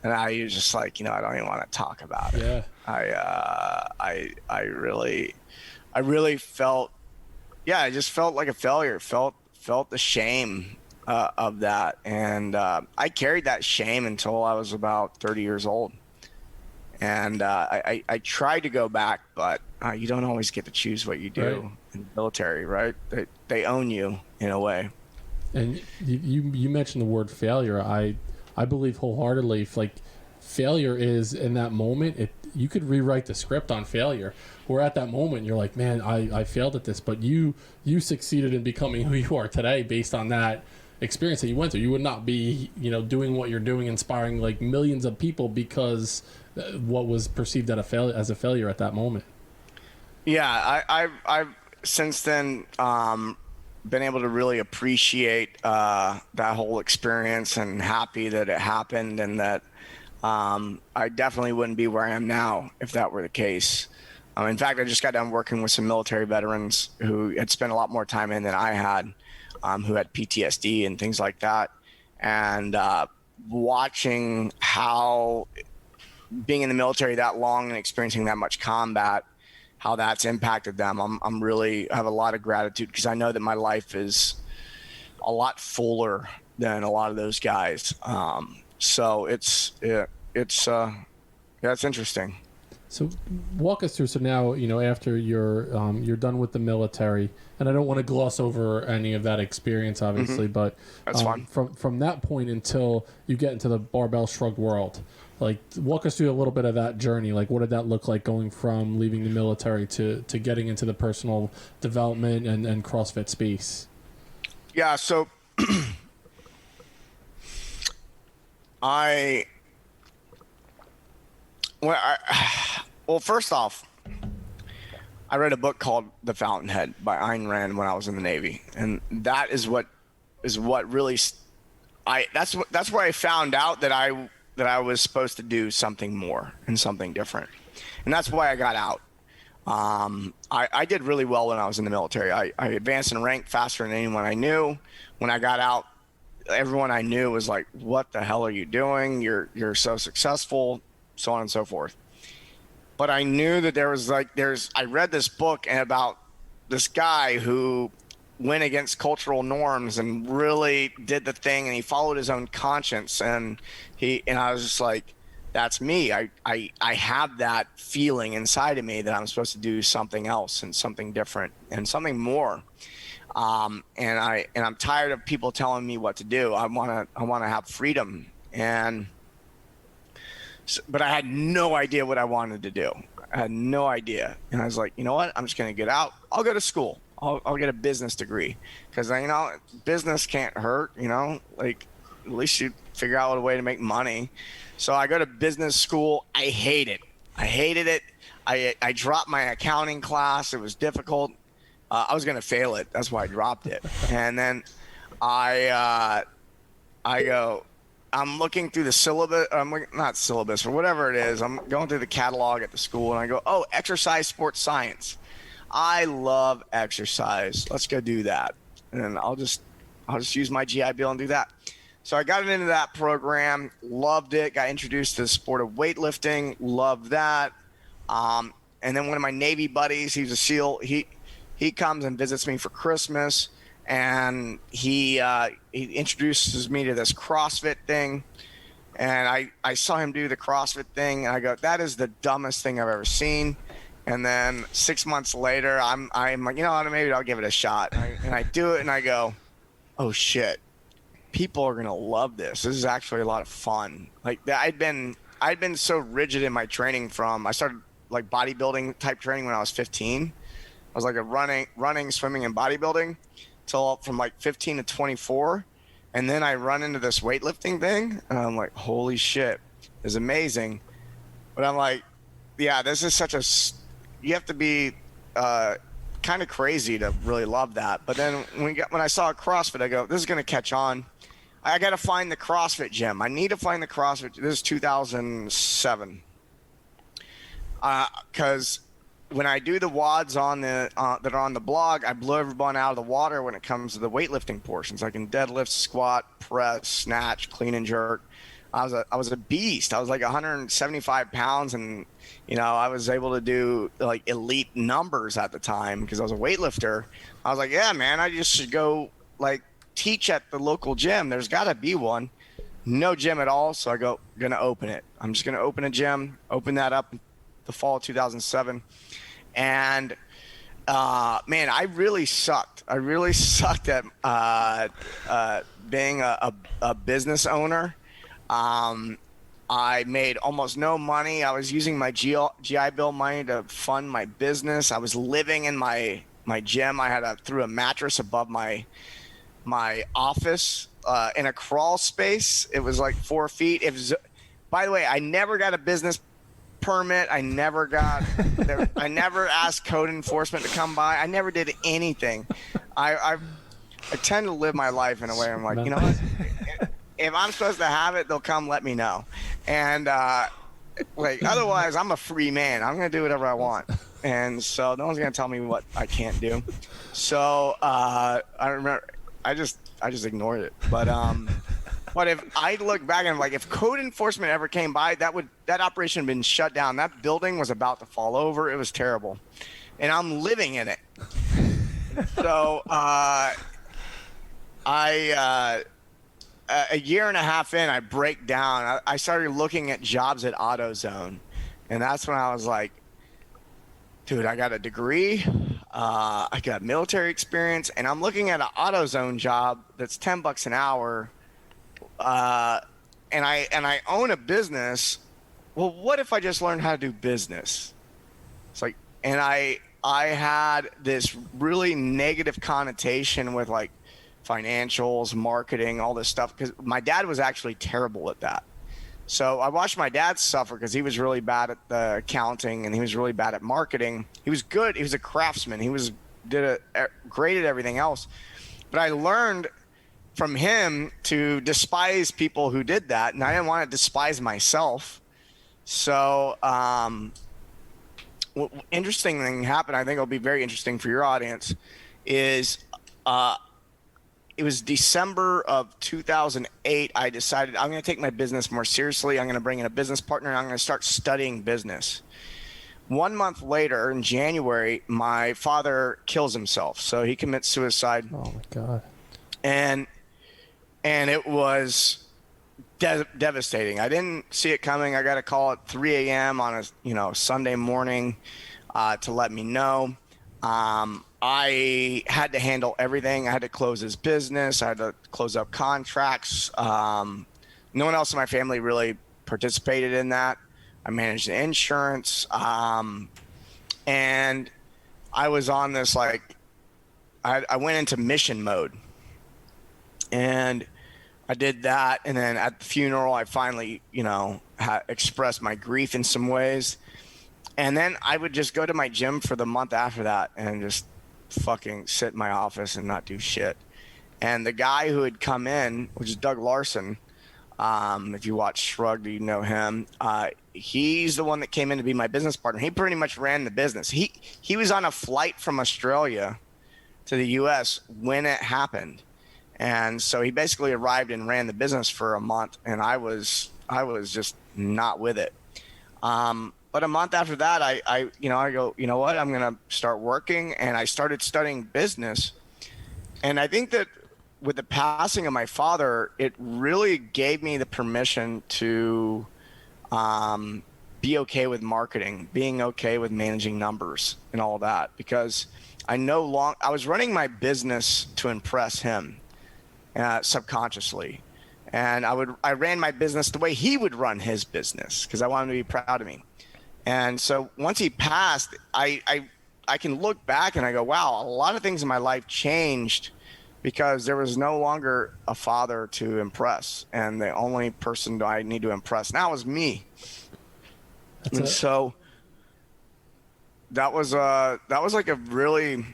And I was just like, I don't even want to talk about it. Yeah. I really felt, I just felt like a failure, felt the shame of that. And I carried that shame until I was about 30 years old. And I tried to go back, but you don't always get to choose what you do in the military, right? They own you in a way. And you mentioned the word failure. I believe wholeheartedly, if like failure is in that moment, you could rewrite the script on failure. Where at that moment you're like, man, I failed at this, but you succeeded in becoming who you are today based on that experience that you went through. You would not be, doing what you're doing, inspiring like millions of people because what was perceived as a failure at that moment. Yeah, I've since then been able to really appreciate that whole experience, and happy that it happened, and that I definitely wouldn't be where I am now if that were the case. In fact, I just got done working with some military veterans who had spent a lot more time in than I had, who had PTSD and things like that. And watching how being in the military that long and experiencing that much combat, how that's impacted them, I'm really have a lot of gratitude, because I know that my life is a lot fuller than a lot of those guys. So it's interesting. So walk us through. So now, after you're done with the military, and I don't want to gloss over any of that experience, obviously, but That's fine. From that point until you get into the barbell shrugged world, like walk us through a little bit of that journey. Like, what did that look like going from leaving the military to getting into the personal development and CrossFit space? Yeah. So well, first off, I read a book called The Fountainhead by Ayn Rand when I was in the Navy, and that is what really that's where I found out that I was supposed to do something more and something different, and that's why I got out. I did really well when I was in the military. I advanced in rank faster than anyone I knew. When I got out, everyone I knew was like, "What the hell are you doing? You're so successful," so on and so forth. But I knew that I read this book about this guy who went against cultural norms and really did the thing, and he followed his own conscience, and I was just like, that's me. I have that feeling inside of me that I'm supposed to do something else and something different and something more. And I'm tired of people telling me what to do. I want to have freedom. But I had no idea what I wanted to do. I had no idea. And I was like, you know what? I'm just going to get out. I'll go to school. I'll get a business degree, because business can't hurt, like at least you figure out a way to make money. So I go to business school. I hate it. I hated it. I dropped my accounting class. It was difficult. I was going to fail it. That's why I dropped it. And then I'm looking through the syllabus, not syllabus or whatever it is. I'm going through the catalog at the school, and I go, oh, exercise, sports science. I love exercise. Let's go do that. And I'll just use my GI Bill and do that. So I got into that program, loved it, got introduced to the sport of weightlifting, loved that. And then one of my Navy buddies, he's a SEAL, he comes and visits me for Christmas, and he introduces me to this CrossFit thing. And I saw him do the CrossFit thing, and I go, that is the dumbest thing I've ever seen. And then 6 months later, I'm like, maybe I'll give it a shot. And I do it, and I go, oh shit, people are gonna love this. This is actually a lot of fun. Like, I'd been so rigid in my training. I started like bodybuilding type training when I was 15. I was like a running, swimming, and bodybuilding till from like 15 to 24. And then I run into this weightlifting thing, and I'm like, holy shit, it's amazing. But I'm like, yeah, this is you have to be kind of crazy to really love that. But then when I saw CrossFit, I go, this is going to catch on. I got to find the CrossFit gym. I need to find the CrossFit. This is 2007. Because when I do the WODs that are on the blog, I blow everyone out of the water when it comes to the weightlifting portions. I can deadlift, squat, press, snatch, clean and jerk. I was a beast. I was like 175 pounds, and I was able to do like elite numbers at the time because I was a weightlifter. I was like, yeah, man, I just should go like teach at the local gym. There's got to be one. No gym at all, so gonna open it. I'm just gonna open a gym. Open that up the fall of 2007, and man, I really sucked. I really sucked at being a business owner. I made almost no money. I was using my GI Bill money to fund my business. I was living in my gym. I threw a mattress above my office in a crawl space. It was like 4 feet. By the way, I never got a business permit. I never asked code enforcement to come by. I never did anything. I tend to live my life in a way I'm like, you know what? If I'm supposed to have it, they'll come let me know. And otherwise, I'm a free man. I'm going to do whatever I want. And so no one's going to tell me what I can't do. So I remember I just ignored it. But if I look back and I'm like, if code enforcement ever came by, that operation had been shut down. That building was about to fall over. It was terrible. And I'm living in it. So a year and a half in, I break down. I started looking at jobs at AutoZone, And that's when I was like, dude, I got a degree, I got military experience, and I'm looking at an AutoZone job that's $10 an hour, and I own a business. Well, what if I just learned how to do business? It's like, and I had this really negative connotation with like financials, marketing, all this stuff, because my dad was actually terrible at that. So I watched my dad suffer because he was really bad at the accounting and he was really bad at marketing. He was good. He was a craftsman. He was great at everything else. But I learned from him to despise people who did that, and I didn't want to despise myself. So interesting thing happened. I think it'll be very interesting for your audience. Is it was December of 2008. I decided I'm going to take my business more seriously. I'm going to bring in a business partner, and I'm going to start studying business. 1 month later, in January, my father kills himself. So he commits suicide. Oh my God. And it was devastating. I didn't see it coming. I got a call at 3 a.m. on a Sunday morning to let me know. I had to handle everything. I had to close his business. I had to close up contracts. No one else in my family really participated in that. I managed the insurance. And I was on this, like, I went into mission mode. And I did that. And then at the funeral, I finally, expressed my grief in some ways. And then I would just go to my gym for the month after that and just fucking sit in my office and not do shit. And the guy who had come in, which is Doug Larson, if you watch Shrugged, you know him. He's the one that came in to be my business partner. He pretty much ran the business. He was on a flight from Australia to the U.S. when it happened. And so he basically arrived and ran the business for a month, and I was just not with it. But a month after that, I go, you know what, I'm going to start working. And I started studying business. And I think that with the passing of my father, it really gave me the permission to be okay with marketing, being okay with managing numbers and all that, because I was running my business to impress him subconsciously. And I ran my business the way he would run his business because I wanted him to be proud of me. And so once he passed, I can look back and I go, wow, a lot of things in my life changed because there was no longer a father to impress. And the only person I need to impress now is me. So that was like a really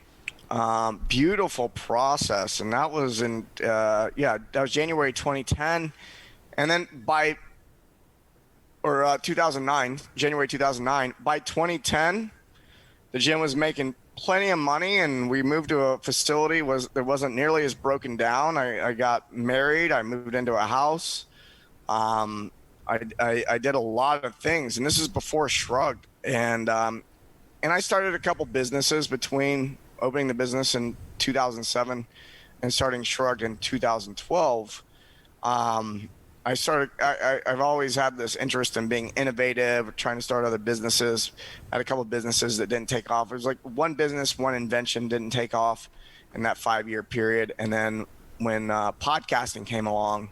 beautiful process. And that was that was January 2010. And then January 2009, by 2010, the gym was making plenty of money, and we moved to a facility that wasn't nearly as broken down. I got married. I moved into a house. I did a lot of things, and this is before Shrugged. And I started a couple businesses between opening the business in 2007 and starting Shrugged in 2012. I've always had this interest in being innovative, trying to start other businesses. I had a couple of businesses that didn't take off. It was like one business, one invention didn't take off in that 5-year period. And then when podcasting came along,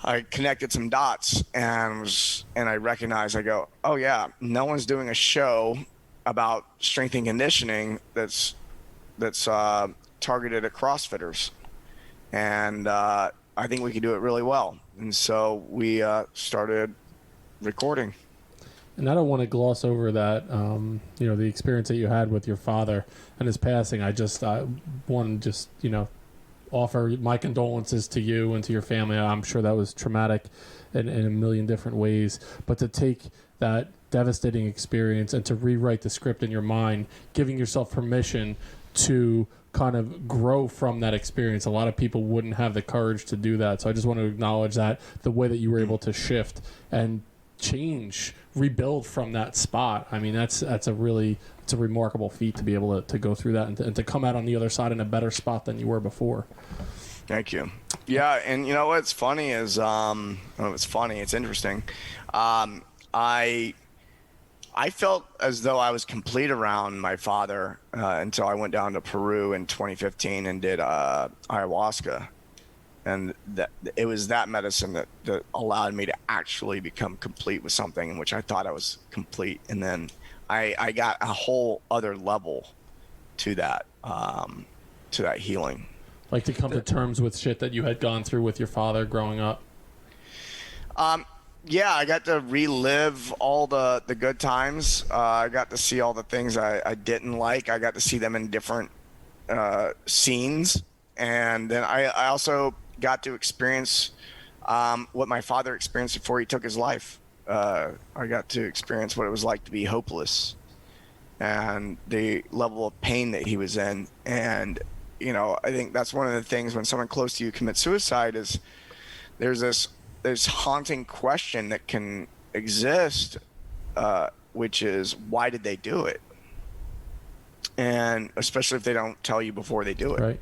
I connected some dots and I recognized, I go, oh yeah, no one's doing a show about strength and conditioning that's targeted at CrossFitters. And I think we could do it really well. And so we started recording. And I don't want to gloss over that, the experience that you had with your father and his passing. I want to offer my condolences to you and to your family. I'm sure that was traumatic in a million different ways. But to take that devastating experience and to rewrite the script in your mind, giving yourself permission to kind of grow from that experience. A lot of people wouldn't have the courage to do that. So I just want to acknowledge that the way that you were able to shift and change, rebuild from that spot. I mean, it's a remarkable feat to be able to go through that and to come out on the other side in a better spot than you were before. Thank you. Yeah. And what's funny is, it's interesting. I I felt as though I was complete around my father until I went down to Peru in 2015 and did ayahuasca. And that it was that medicine that allowed me to actually become complete with something in which I thought I was complete. And then I got a whole other level to that healing. Like to come to terms with shit that you had gone through with your father growing up. Yeah, I got to relive all the good times. I got to see all the things I didn't like. I got to see them in different scenes. And then I also got to experience what my father experienced before he took his life. I got to experience what it was like to be hopeless and the level of pain that he was in. And, you know, I think that's one of the things when someone close to you commits suicide is there's this haunting question that can exist, which is, why did they do it? And especially if they don't tell you before they do it. Right.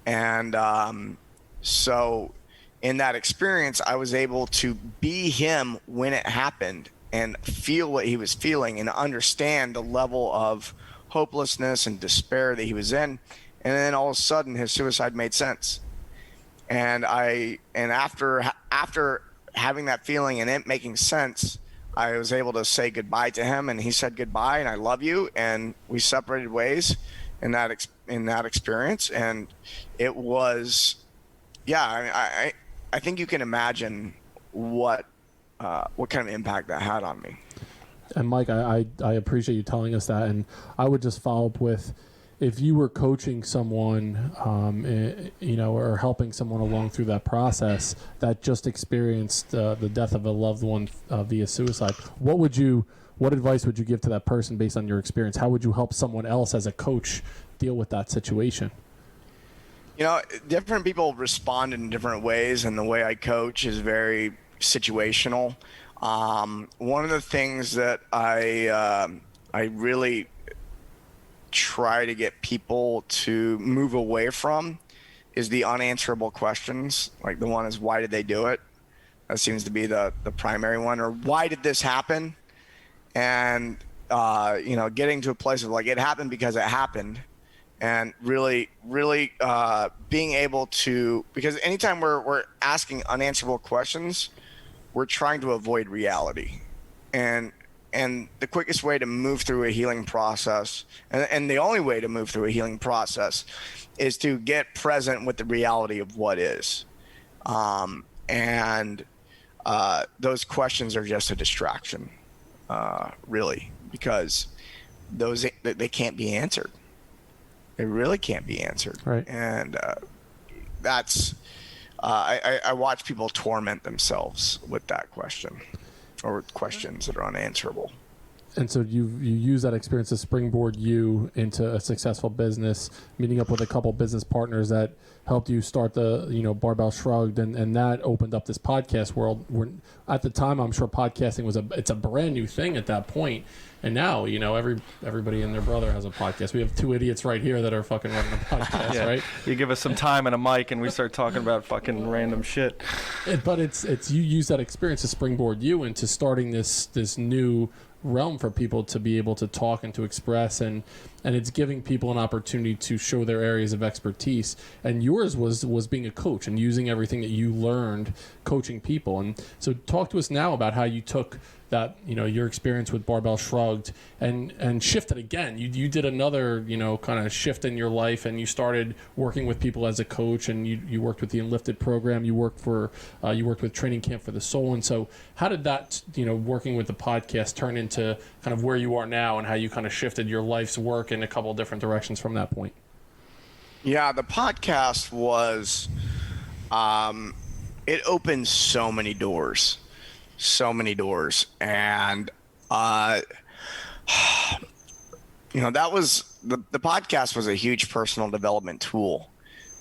And so in that experience, I was able to be him when it happened and feel what he was feeling and understand the level of hopelessness and despair that he was in. And then all of a sudden his suicide made sense. And after having that feeling and it making sense, I was able to say goodbye to him, and he said goodbye and I love you, and we separated ways in that experience. And it was, yeah, I think you can imagine what kind of impact that had on me. And Mike, I appreciate you telling us that, and I would just follow up with, if you were coaching someone, or helping someone along through that process that just experienced the death of a loved one via suicide, what advice would you give to that person based on your experience? How would you help someone else as a coach deal with that situation? You know, different people respond in different ways, and the way I coach is very situational. One of the things that I really try to get people to move away from is the unanswerable questions. Like the one is, why did they do it? That seems to be the primary one. Or why did this happen? And getting to a place of like, it happened because it happened. And really being able to, because anytime we're asking unanswerable questions, we're trying to avoid reality. And the quickest way to move through a healing process, and the only way to move through a healing process, is to get present with the reality of what is. Those questions are just a distraction, really, because they can't be answered. They really can't be answered. Right. And that's I watch people torment themselves with that question, or with questions that are unanswerable. And so you use that experience to springboard you into a successful business, meeting up with a couple business partners that helped you start the, Barbell Shrugged, and that opened up this podcast world. Where at the time, I'm sure podcasting it's a brand new thing at that point. And now, everybody and their brother has a podcast. We have two idiots right here that are fucking running a podcast, yeah. right? You give us some time and a mic, and we start talking about fucking random shit. But it's you use that experience to springboard you into starting this new realm for people to be able to talk and to express, and it's giving people an opportunity to show their areas of expertise. And yours was being a coach and using everything that you learned coaching people. And so talk to us now about how you took that, your experience with Barbell Shrugged and shifted again. You did another, kind of shift in your life, and you started working with people as a coach, and you worked with the Enlifted program. You worked with Training Camp for the Soul. And so how did that, working with the podcast turn into kind of where you are now, and how you kind of shifted your life's work in a couple of different directions from that point? Yeah, the podcast was, it opened so many doors. And that was the podcast was a huge personal development tool.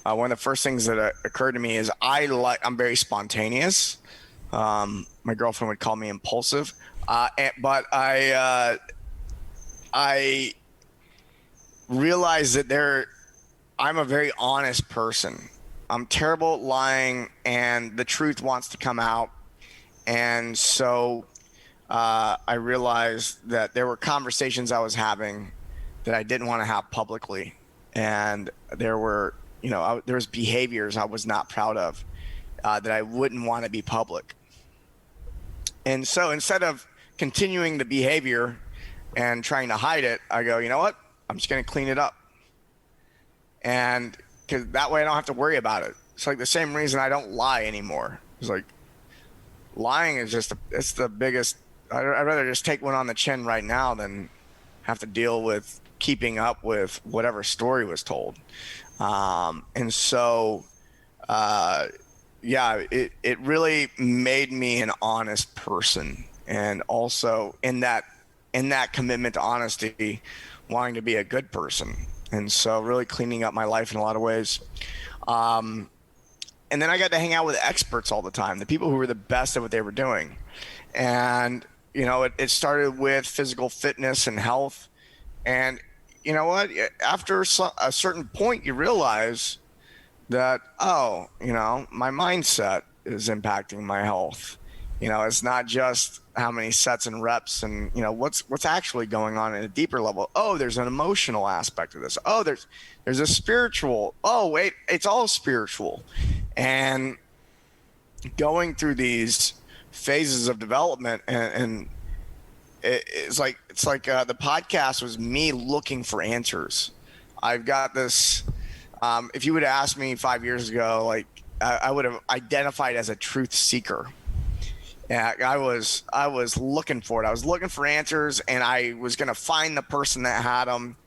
One of the first things that occurred to me is I'm very spontaneous. My girlfriend would call me impulsive, but I realized that I'm a very honest person. I'm terrible at lying, and the truth wants to come out. And so I realized that there were conversations I was having that I didn't want to have publicly, and there were, there's behaviors I was not proud of that I wouldn't want to be public. And so instead of continuing the behavior and trying to hide it, I go, you know what? I'm just going to clean it up. And because that way I don't have to worry about it. It's like the same reason I don't lie anymore. It's like lying is it's the biggest. I'd rather just take one on the chin right now than have to deal with keeping up with whatever story was told. And so, it really made me an honest person. And also in that commitment to honesty, wanting to be a good person. And so really cleaning up my life in a lot of ways. And then I got to hang out with experts all the time, the people who were the best at what they were doing. And, it started with physical fitness and health. And you know what? After a certain point, you realize that, my mindset is impacting my health. It's not just how many sets and reps and, what's actually going on at a deeper level. Oh, there's an emotional aspect of this. Oh, there's a spiritual. Oh, wait, it's all spiritual. And going through these phases of development and it's like the podcast was me looking for answers. I've got this. If you would have asked me 5 years ago, I would have identified as a truth seeker. Yeah, I was looking for it. I was looking for answers, and I was going to find the person that had them.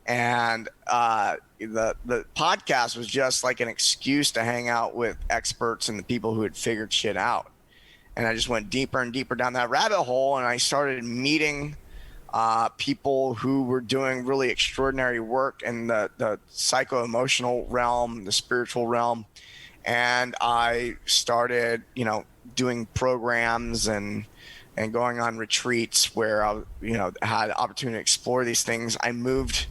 And the podcast was just like an excuse to hang out with experts and the people who had figured shit out. And I just went deeper and deeper down that rabbit hole, and I started meeting people who were doing really extraordinary work in the psycho-emotional realm, the spiritual realm. And I started, doing programs and going on retreats where I, had the opportunity to explore these things. I moved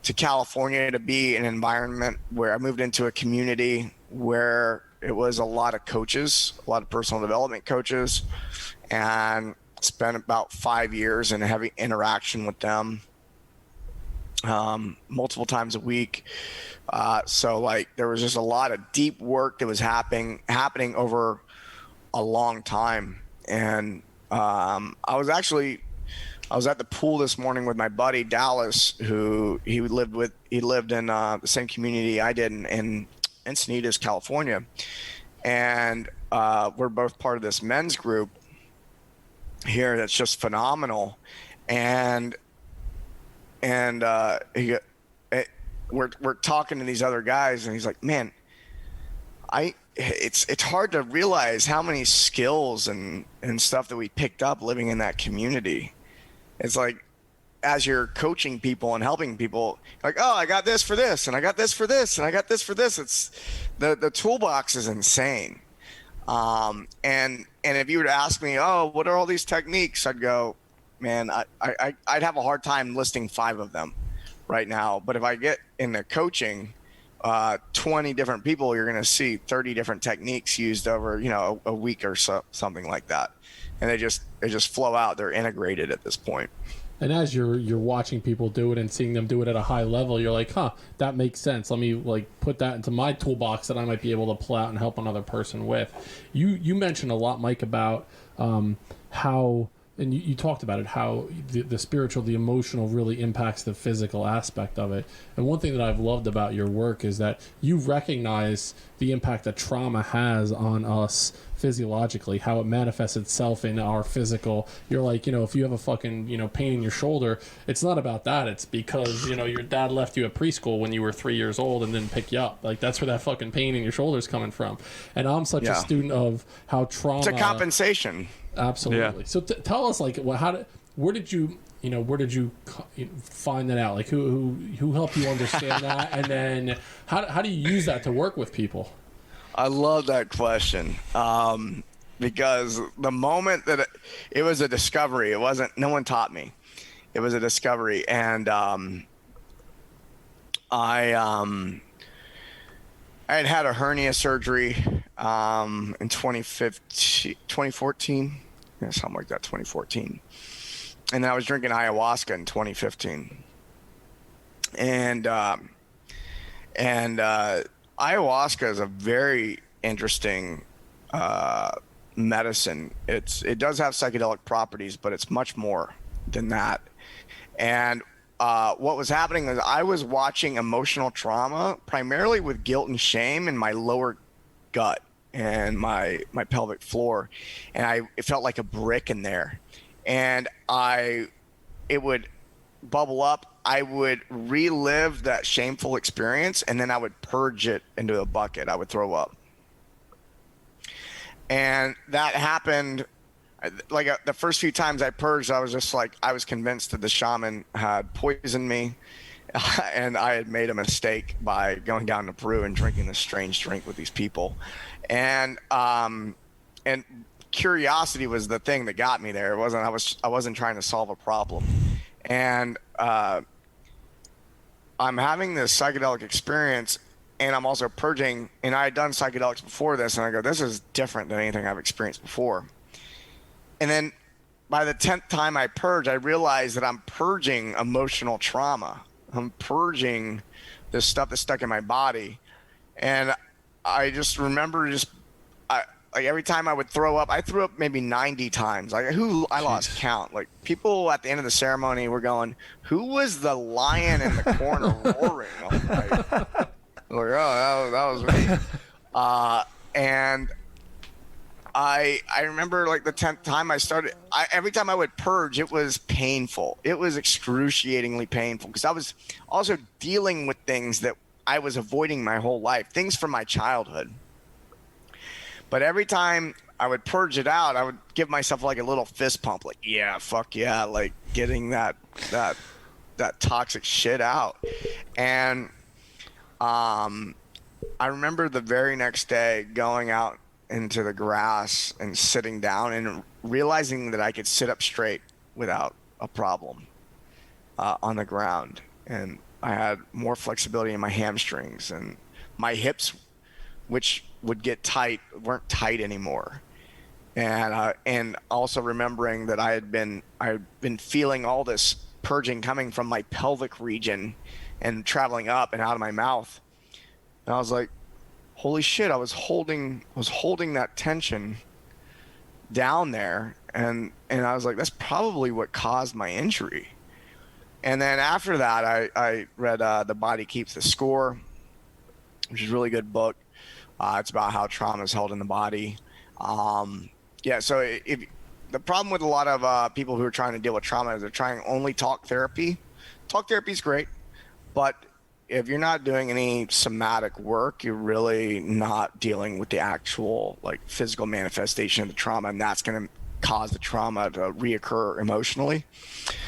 to California to be in an environment where I moved into a community where it was a lot of coaches, a lot of personal development coaches, and spent about 5 years in heavy interaction with them multiple times a week. So there was just a lot of deep work that was happening over a long time. And I was at the pool this morning with my buddy Dallas, who he lived in the same community I did in Encinitas, California. And we're both part of this men's group here that's just phenomenal. And we're talking to these other guys, and he's like, man, it's hard to realize how many skills and stuff that we picked up living in that community. It's like, as you're coaching people and helping people, like, oh, I got this for this, and I got this for this, and I got this for this. It's the toolbox is insane. And if you were to ask me, oh, what are all these techniques? I'd go, man, I'd have a hard time listing 5 of them right now. But if I get into coaching 20 different people, you're going to see 30 different techniques used over, a week or so, something like that. And they just flow out. They're integrated at this point. And as you're watching people do it and seeing them do it at a high level, you're like, that makes sense. Let me put that into my toolbox that I might be able to pull out and help another person with. You mentioned a lot, Mike, about how, and you talked about it, how the spiritual, the emotional really impacts the physical aspect of it. And one thing that I've loved about your work is that you recognize the impact that trauma has on us physiologically, how it manifests itself in our physical. You're like, if you have a fucking, pain in your shoulder, it's not about that. It's because, your dad left you at preschool when you were 3 years old and didn't pick you up. That's where that fucking pain in your shoulder is coming from. And I'm such a student of how trauma... It's a compensation. Absolutely. Yeah. So tell us, where did you find that out? Who helped you understand that? And then how do you use that to work with people? I love that question. Because the moment that it was a discovery, it wasn't, no one taught me. It was a discovery. And I had a hernia surgery in 2014. something like that, 2014. And then I was drinking ayahuasca in 2015. And ayahuasca is a very interesting medicine. It does have psychedelic properties, but it's much more than that. And what was happening is I was watching emotional trauma primarily with guilt and shame in my lower gut and my pelvic floor, and it felt like a brick in there, and it would bubble up. I would relive that shameful experience, and then I would purge it into a bucket. I would throw up. And that happened, like the first few times I purged, I was just like, I was convinced that the shaman had poisoned me, and I had made a mistake by going down to Peru and drinking this strange drink with these people. And curiosity was the thing that got me there. I wasn't trying to solve a problem. And I'm having this psychedelic experience, and I'm also purging, and I had done psychedelics before this, and I go, this is different than anything I've experienced before. And then by the 10th time I purge, I realized that I'm purging emotional trauma. I'm purging this stuff that's stuck in my body. And I just remember like every time I would throw up, I threw up maybe 90 times. I lost count. Like people at the end of the ceremony were going, who was the lion in the corner roaring? Like, that was me. And I remember like the 10th time I started, every time I would purge, it was painful. It was excruciatingly painful because I was also dealing with things that I was avoiding my whole life, things from my childhood. But every time I would purge it out, I would give myself like a little fist pump, like, yeah, fuck yeah, like getting that toxic shit out. And I remember the very next day going out into the grass and sitting down and realizing that I could sit up straight without a problem on the ground. And I had more flexibility in my hamstrings, and my hips, which would get tight, weren't tight anymore. And also remembering that I'd been feeling all this purging coming from my pelvic region and traveling up and out of my mouth. And I was like, holy shit, I was holding that tension down there, and I was like, that's probably what caused my injury. And then after that, I read The Body Keeps the Score, which is a really good book. It's about how trauma is held in the body. So if the problem with a lot of people who are trying to deal with trauma is they're trying only talk therapy. Talk therapy is great, but if you're not doing any somatic work, you're really not dealing with the actual like physical manifestation of the trauma, and that's going to cause the trauma to reoccur emotionally.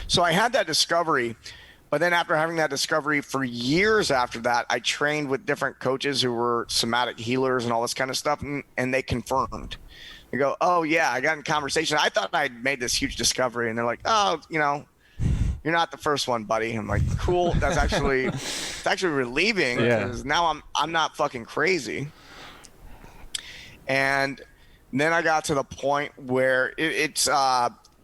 So I had that discovery, but then after having that discovery for years after that, I trained with different coaches who were somatic healers and all this kind of stuff, and they confirmed. They go, oh yeah, I got in conversation. I thought I'd made this huge discovery, and they're like, oh, you're not the first one, buddy. I'm like, cool. That's actually relieving because now I'm not fucking crazy. And then I got to the point where it's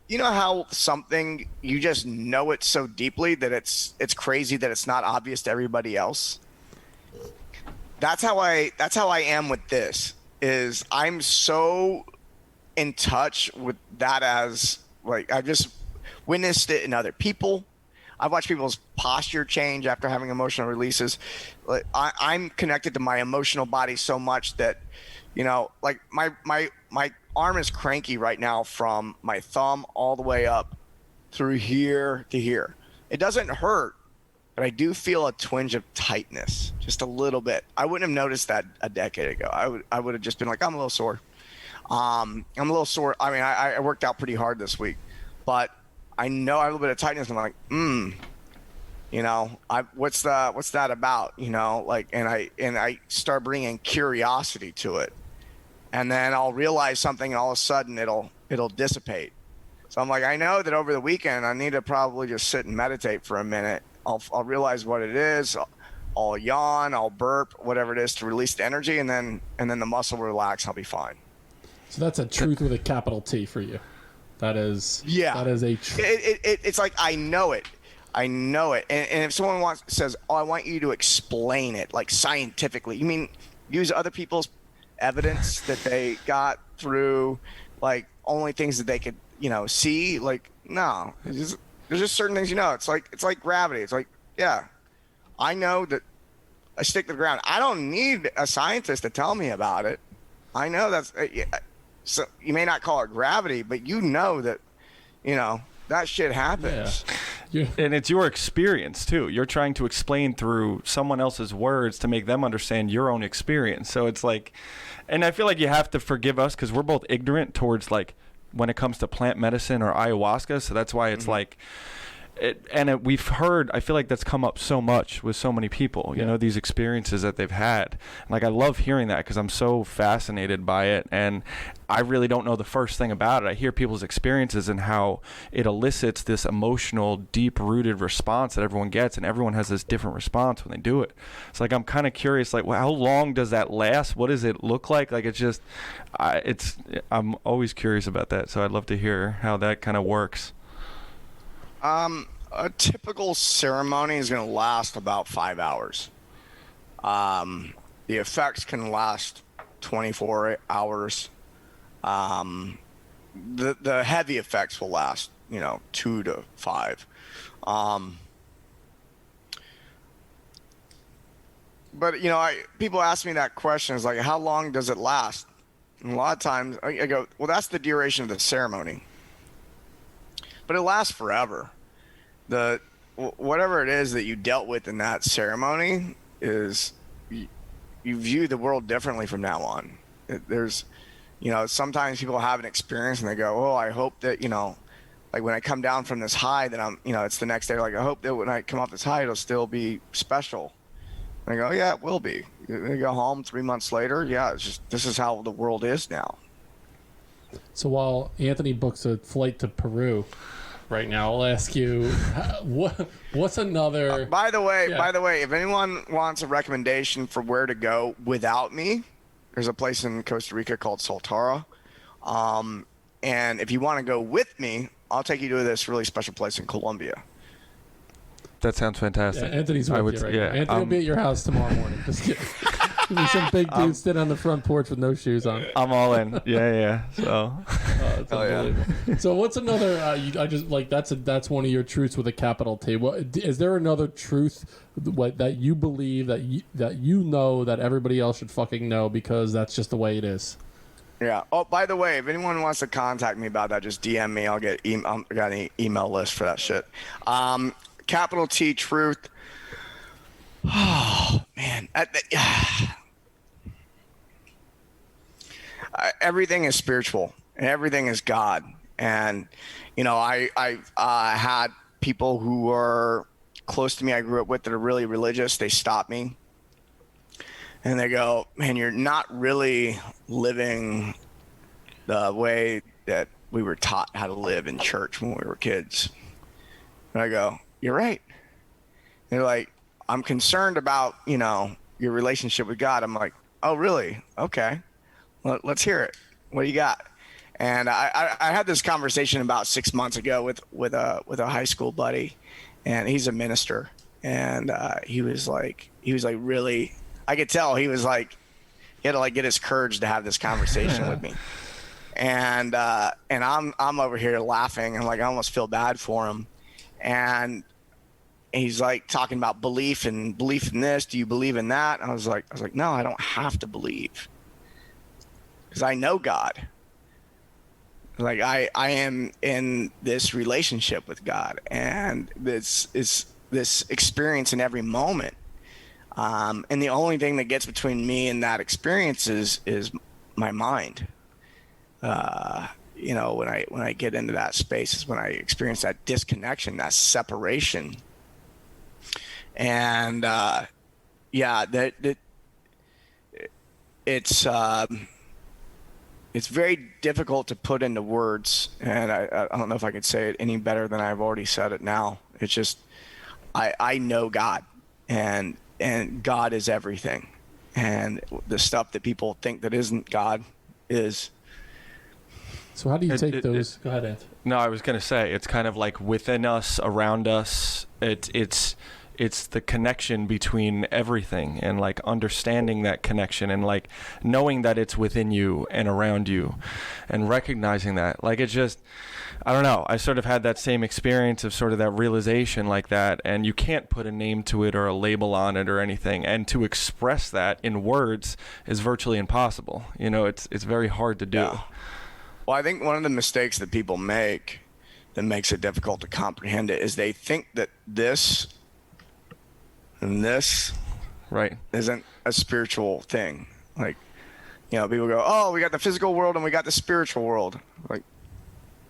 you know how something, you just know it so deeply that it's crazy that it's not obvious to everybody else. That's how I am with this. Is I'm so in touch with that, as like I've just witnessed it in other people. I've watched people's posture change after having emotional releases. Like I'm connected to my emotional body so much that, like my arm is cranky right now from my thumb all the way up through here to here. It doesn't hurt, but I do feel a twinge of tightness, just a little bit. I wouldn't have noticed that a decade ago. I would have just been like, I'm a little sore. I'm a little sore. I mean, I worked out pretty hard this week, but I know I have a little bit of tightness. I'm like, what's that about? And I start bringing curiosity to it, and then I'll realize something, and all of a sudden it'll dissipate. So I'm like, I know that over the weekend I need to probably just sit and meditate for a minute. I'll realize what it is. I'll yawn, I'll burp, whatever it is to release the energy, and then the muscle will relax. I'll be fine. So that's a truth with a capital T for you. That is a it's like I know it. And if someone says, oh, I want you to explain it like scientifically, you mean use other people's evidence that they got through like only things that they could see? Like, no, there's just certain things. It's like gravity. It's like, yeah, I know that I stick to the ground. I don't need a scientist to tell me about it. I know that's so you may not call it gravity, but that that shit happens. Yeah. And it's your experience too. You're trying to explain through someone else's words to make them understand your own experience. So it's like, and I feel like you have to forgive us because we're both ignorant towards like when it comes to plant medicine or ayahuasca. So that's why it's like, we've heard, I feel like that's come up so much with so many people, these experiences that they've had. Like, I love hearing that because I'm so fascinated by it. And I really don't know the first thing about it. I hear people's experiences and how it elicits this emotional, deep-rooted response that everyone gets. And everyone has this different response when they do it. It's like, I'm kind of curious, like, well, how long does that last? What does it look like? Like, it's just, I'm always curious about that. So I'd love to hear how that kind of works. A typical ceremony is going to last about 5 hours. The effects can last 24 hours. The heavy effects will last, 2 to 5. But people ask me that question, is like, how long does it last? And a lot of times I go, well, that's the duration of the ceremony. But it lasts forever. Whatever it is that you dealt with in that ceremony is you view the world differently from now on. There's, sometimes people have an experience and they go, oh, I hope that, like when I come down from this high that I'm, it's the next day. Like, I hope that when I come off this high, it'll still be special. And I go, yeah, it will be. You go home 3 months later. Yeah, it's just, this is how the world is now. So while Anthony books a flight to Peru right now, I'll ask you, what's another? By the way, if anyone wants a recommendation for where to go without me, there's a place in Costa Rica called Soltara. And if you want to go with me, I'll take you to this really special place in Colombia. That sounds fantastic. Yeah, Anthony's with you right now. Anthony will be at your house tomorrow morning. Just kidding. There'll be some big dude sitting on the front porch with no shoes on. I'm all in. Yeah. So. It's unbelievable. Yeah. So what's another? I just like that's one of your truths with a capital T. Is there another truth that you believe that that everybody else should fucking know because that's just the way it is? Yeah. Oh, by the way, if anyone wants to contact me about that, just DM me. I'll get I got an email list for that shit. Capital T truth. Oh man, everything is spiritual and everything is God. And I've had people who are close to me, I grew up with, that are really religious. They stop me and they go, man, you're not really living the way that we were taught how to live in church when we were kids. And I go, you're right. And they're like, I'm concerned about, your relationship with God. I'm like, oh, really? Okay. Let's hear it. What do you got? And I had this conversation about 6 months ago with a high school buddy, and he's a minister. And he was like really, I could tell he was like, he had to like get his courage to have this conversation with me. And I'm over here laughing and like I almost feel bad for him. And he's like talking about belief in this. Do you believe in that? And I was like, no, I don't have to believe, because I know God. Like I am in this relationship with God, and this is this experience in every moment. And the only thing that gets between me and that experience is my mind. When I get into that space is when I experience that disconnection, that separation. And it's very difficult to put into words, and I don't know if I could say it any better than I've already said it now. It's just I know God, and God is everything, and the stuff that people think that isn't God is So how do you take those? Go ahead, Anthony. No, I was going to say, it's kind of like within us, around us. It's the connection between everything, and like understanding that connection, and like knowing that it's within you and around you, and recognizing that. Like, it's just, I don't know. I sort of had that same experience of sort of that realization like that, and you can't put a name to it or a label on it or anything. And to express that in words is virtually impossible. You know, it's very hard to do. Yeah. Well, I think one of the mistakes that people make that makes it difficult to comprehend it is they think that this and this right isn't a spiritual thing. Like, you know, people go, oh, we got the physical world and we got the spiritual world. Like,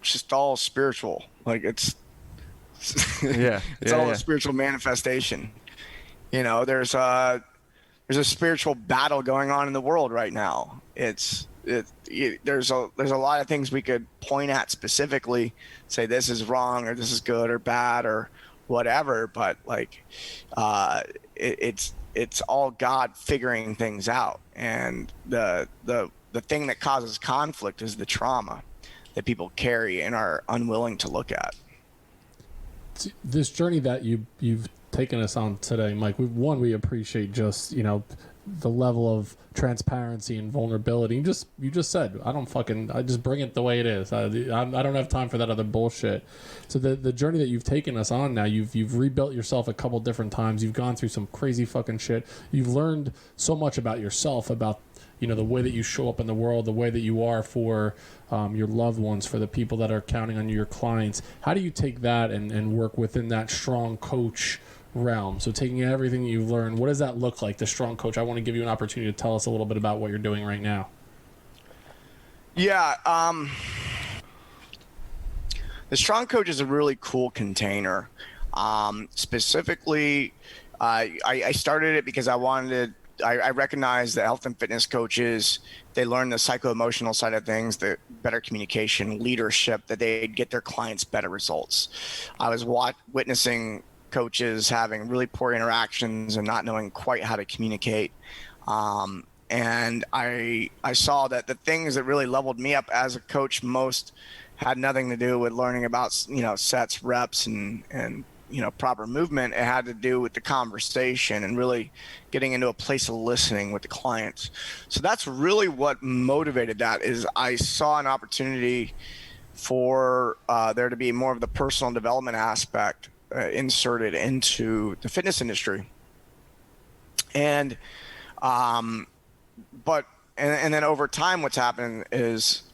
it's just all spiritual. Like, it's it's all a spiritual manifestation. You know, there's a spiritual battle going on in the world right now. There's a lot of things we could point at specifically, say this is wrong or this is good or bad or whatever, but like it's all God figuring things out. And the thing that causes conflict is the trauma that people carry and are unwilling to look at. This journey that you've taken us on today, Mike, we appreciate just, you know, the level of transparency and vulnerability. You just said, I just bring it the way it is. I don't have time for that other bullshit. So the journey that you've taken us on now, you've rebuilt yourself a couple different times. You've gone through some crazy fucking shit. You've learned so much about yourself, about, you know, the way that you show up in the world, the way that you are for your loved ones, for the people that are counting on you, your clients. How do you take that and work within that strong coach realm? So taking everything that you've learned, what does that look like, the strong coach? I want to give you an opportunity to tell us a little bit about what you're doing right now. Yeah, the strong coach is a really cool container. Specifically, I started it because I recognized that health and fitness coaches, they learn the psycho-emotional side of things, the better communication, leadership, that they'd get their clients better results. I was witnessing coaches having really poor interactions and not knowing quite how to communicate. And I saw that the things that really leveled me up as a coach most had nothing to do with learning about, you know, sets, reps, and you know, proper movement. It had to do with the conversation and really getting into a place of listening with the clients. So that's really what motivated that. Is I saw an opportunity for there to be more of the personal development aspect inserted into the fitness industry. And then over time, what's happened is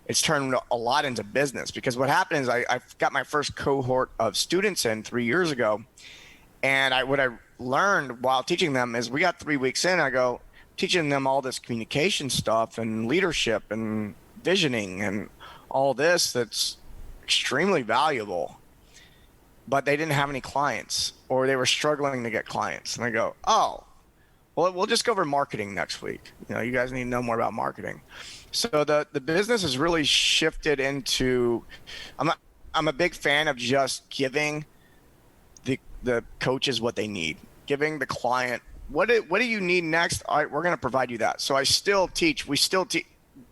it's turned a lot into business, because what happened is I got my first cohort of students in 3 years ago. And what I learned while teaching them is, we got 3 weeks in, I go teaching them all this communication stuff and leadership and visioning and all this that's extremely valuable. But they didn't have any clients, or they were struggling to get clients. And I go, oh, well, we'll just go over marketing next week. You know, you guys need to know more about marketing. So the business has really shifted into, I'm a big fan of just giving the coaches what they need, giving the client, what do you need next? All right, we're going to provide you that. So we still teach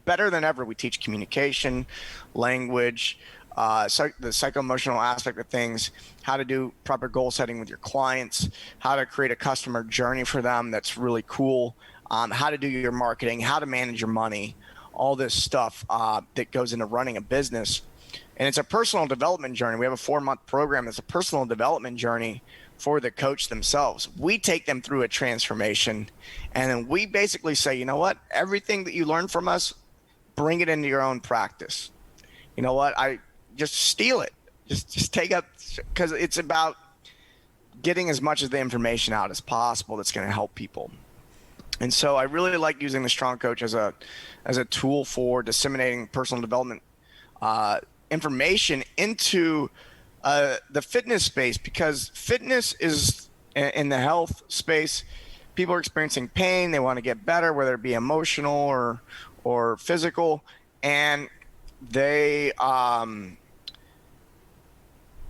better than ever. We teach communication, language, the psycho-emotional aspect of things, how to do proper goal setting with your clients, how to create a customer journey for them that's really cool, how to do your marketing, how to manage your money, all this stuff that goes into running a business. And it's a personal development journey. We have a 4-month program that's a personal development journey for the coach themselves. We take them through a transformation, and then we basically say, you know what, everything that you learn from us, bring it into your own practice. You know what, I just steal it. Just take up, because it's about getting as much of the information out as possible that's going to help people. And so I really like using the Strong Coach as a tool for disseminating personal development information into the fitness space, because fitness is, in the health space, people are experiencing pain. They want to get better, whether it be emotional or physical, and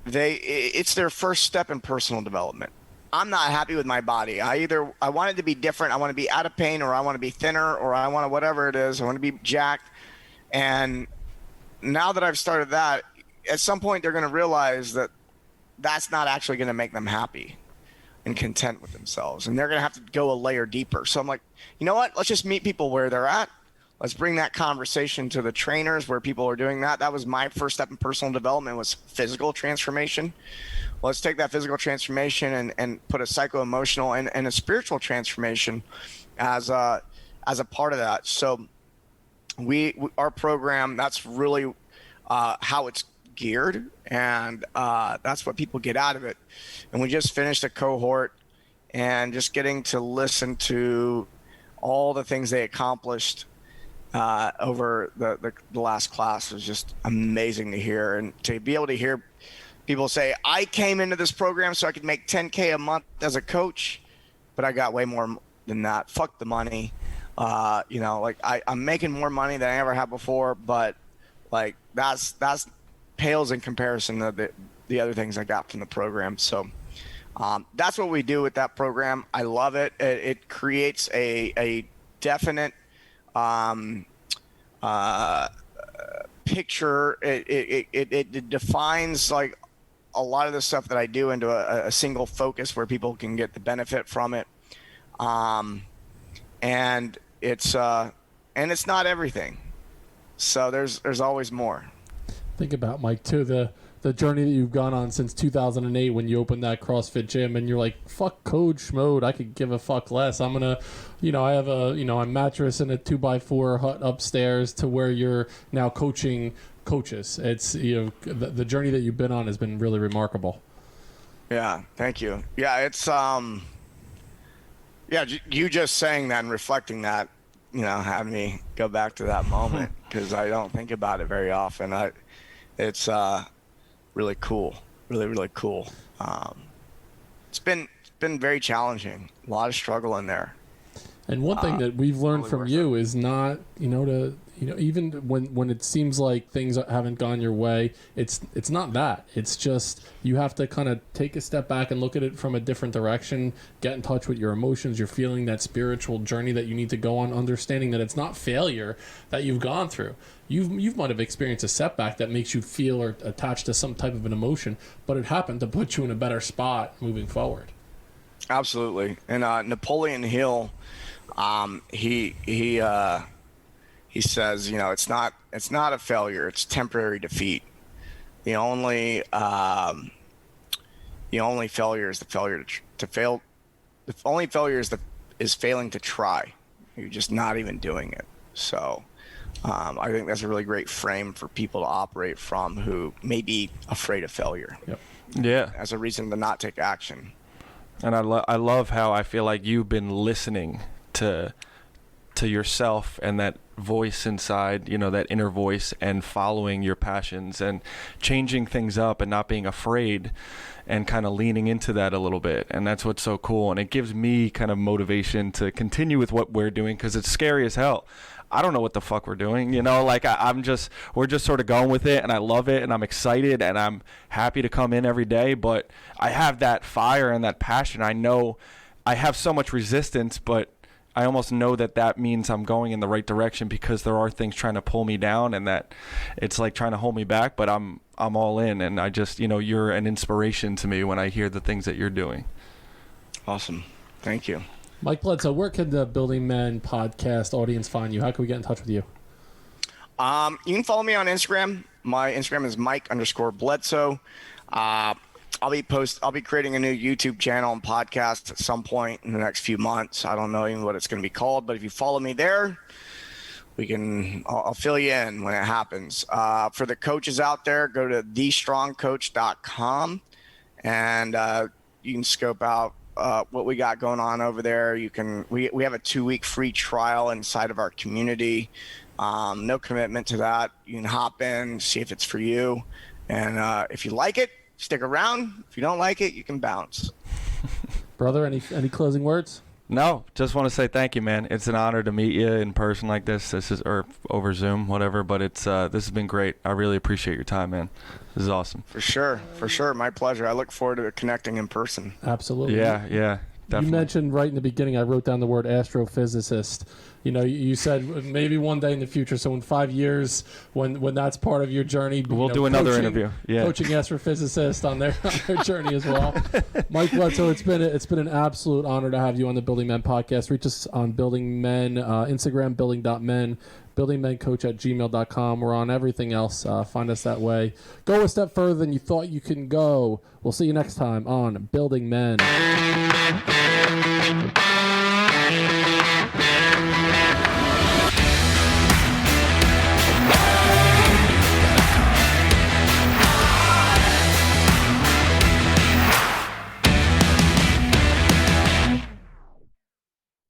it's their first step in personal development. I'm not happy with my body. I want it to be different. I want to be out of pain, or I want to be thinner, or I want to, whatever it is, I want to be jacked. And now that I've started that, at some point they're going to realize that that's not actually going to make them happy and content with themselves. And they're going to have to go a layer deeper. So I'm like, you know what? Let's just meet people where they're at. Let's bring that conversation to the trainers where people are doing that. That was my first step in personal development, was physical transformation. Let's take that physical transformation and put a psycho-emotional and a spiritual transformation as a part of that. So our program, that's really how it's geared, and that's what people get out of it. And we just finished a cohort, and just getting to listen to all the things they accomplished over the last class was just amazing to hear. And to be able to hear people say, I came into this program so I could make $10K a month as a coach, but I got way more than that. Fuck the money. Like I'm making more money than I ever have before, but like that's pales in comparison to the other things I got from the program. So that's what we do with that program. I love it. It creates a definite picture. It defines like a lot of the stuff that I do into a single focus where people can get the benefit from it. And it's not everything. So there's always more. Think about, Mike, too, the journey that you've gone on since 2008 when you opened that CrossFit gym, and you're like, fuck coach mode, I could give a fuck less. I'm gonna, I have a mattress and a 2x4 hut upstairs, to where you're now coaching coaches. It's the journey that you've been on has been really remarkable. Yeah, thank you. Yeah, it's you just saying that and reflecting that, had me go back to that moment, because I don't think about it very often. It's really cool, really, really cool. It's been very challenging, a lot of struggle in there. And one thing that we've learned from you is not, even when it seems like things haven't gone your way, it's not that. It's just you have to kind of take a step back and look at it from a different direction, get in touch with your emotions, your feeling, that spiritual journey that you need to go on, understanding that it's not failure that you've gone through. You might have experienced a setback that makes you feel or attached to some type of an emotion, but it happened to put you in a better spot moving forward. Absolutely. And Napoleon Hill, he says, it's not a failure, it's temporary defeat. The only failure is the failure to fail. The only failure is failing to try. You're just not even doing it. So I think that's a really great frame for people to operate from who may be afraid of failure. Yep. Yeah. As a reason to not take action. And I love how I feel like you've been listening to yourself and that voice inside, that inner voice, and following your passions and changing things up and not being afraid, and kind of leaning into that a little bit. And that's what's so cool. And it gives me kind of motivation to continue with what we're doing, because it's scary as hell. I don't know what the fuck we're doing, we're just sort of going with it, and I love it, and I'm excited, and I'm happy to come in every day, but I have that fire and that passion. I know I have so much resistance, but I almost know that means I'm going in the right direction, because there are things trying to pull me down, and that it's like trying to hold me back, but I'm all in. And I just, you're an inspiration to me when I hear the things that you're doing. Awesome. Thank you. Mike Bledsoe, where can the Building Men podcast audience find you? How can we get in touch with you? You can follow me on Instagram. My Instagram is Mike_Bledsoe. I'll be creating a new YouTube channel and podcast at some point in the next few months. I don't know even what it's going to be called, but if you follow me there, I'll fill you in when it happens. For the coaches out there, go to thestrongcoach.com, and you can scope out what we got going on over there. We have a 2-week free trial inside of our community. No commitment to that. You can hop in, see if it's for you, and if you like it, stick around. If you don't like it, you can bounce. Brother, any closing words? No, just want to say thank you, man. It's an honor to meet you in person like this. Or over Zoom, whatever. But this has been great. I really appreciate your time, man. This is awesome. For sure. My pleasure. I look forward to connecting in person. Absolutely. Yeah, definitely. You mentioned right in the beginning, I wrote down the word astrophysicist. you said maybe one day in the future. So in 5 years, when that's part of your journey, we'll do another interview. Yeah, coaching astrophysicists on their journey as well. Mike Bledsoe, it's been an absolute honor to have you on the Building Men podcast. Reach us on Building Men, Instagram, building.men, buildingmencoach@gmail.com. We're on everything else. Find us that way. Go a step further than you thought you can go. We'll see you next time on Building Men.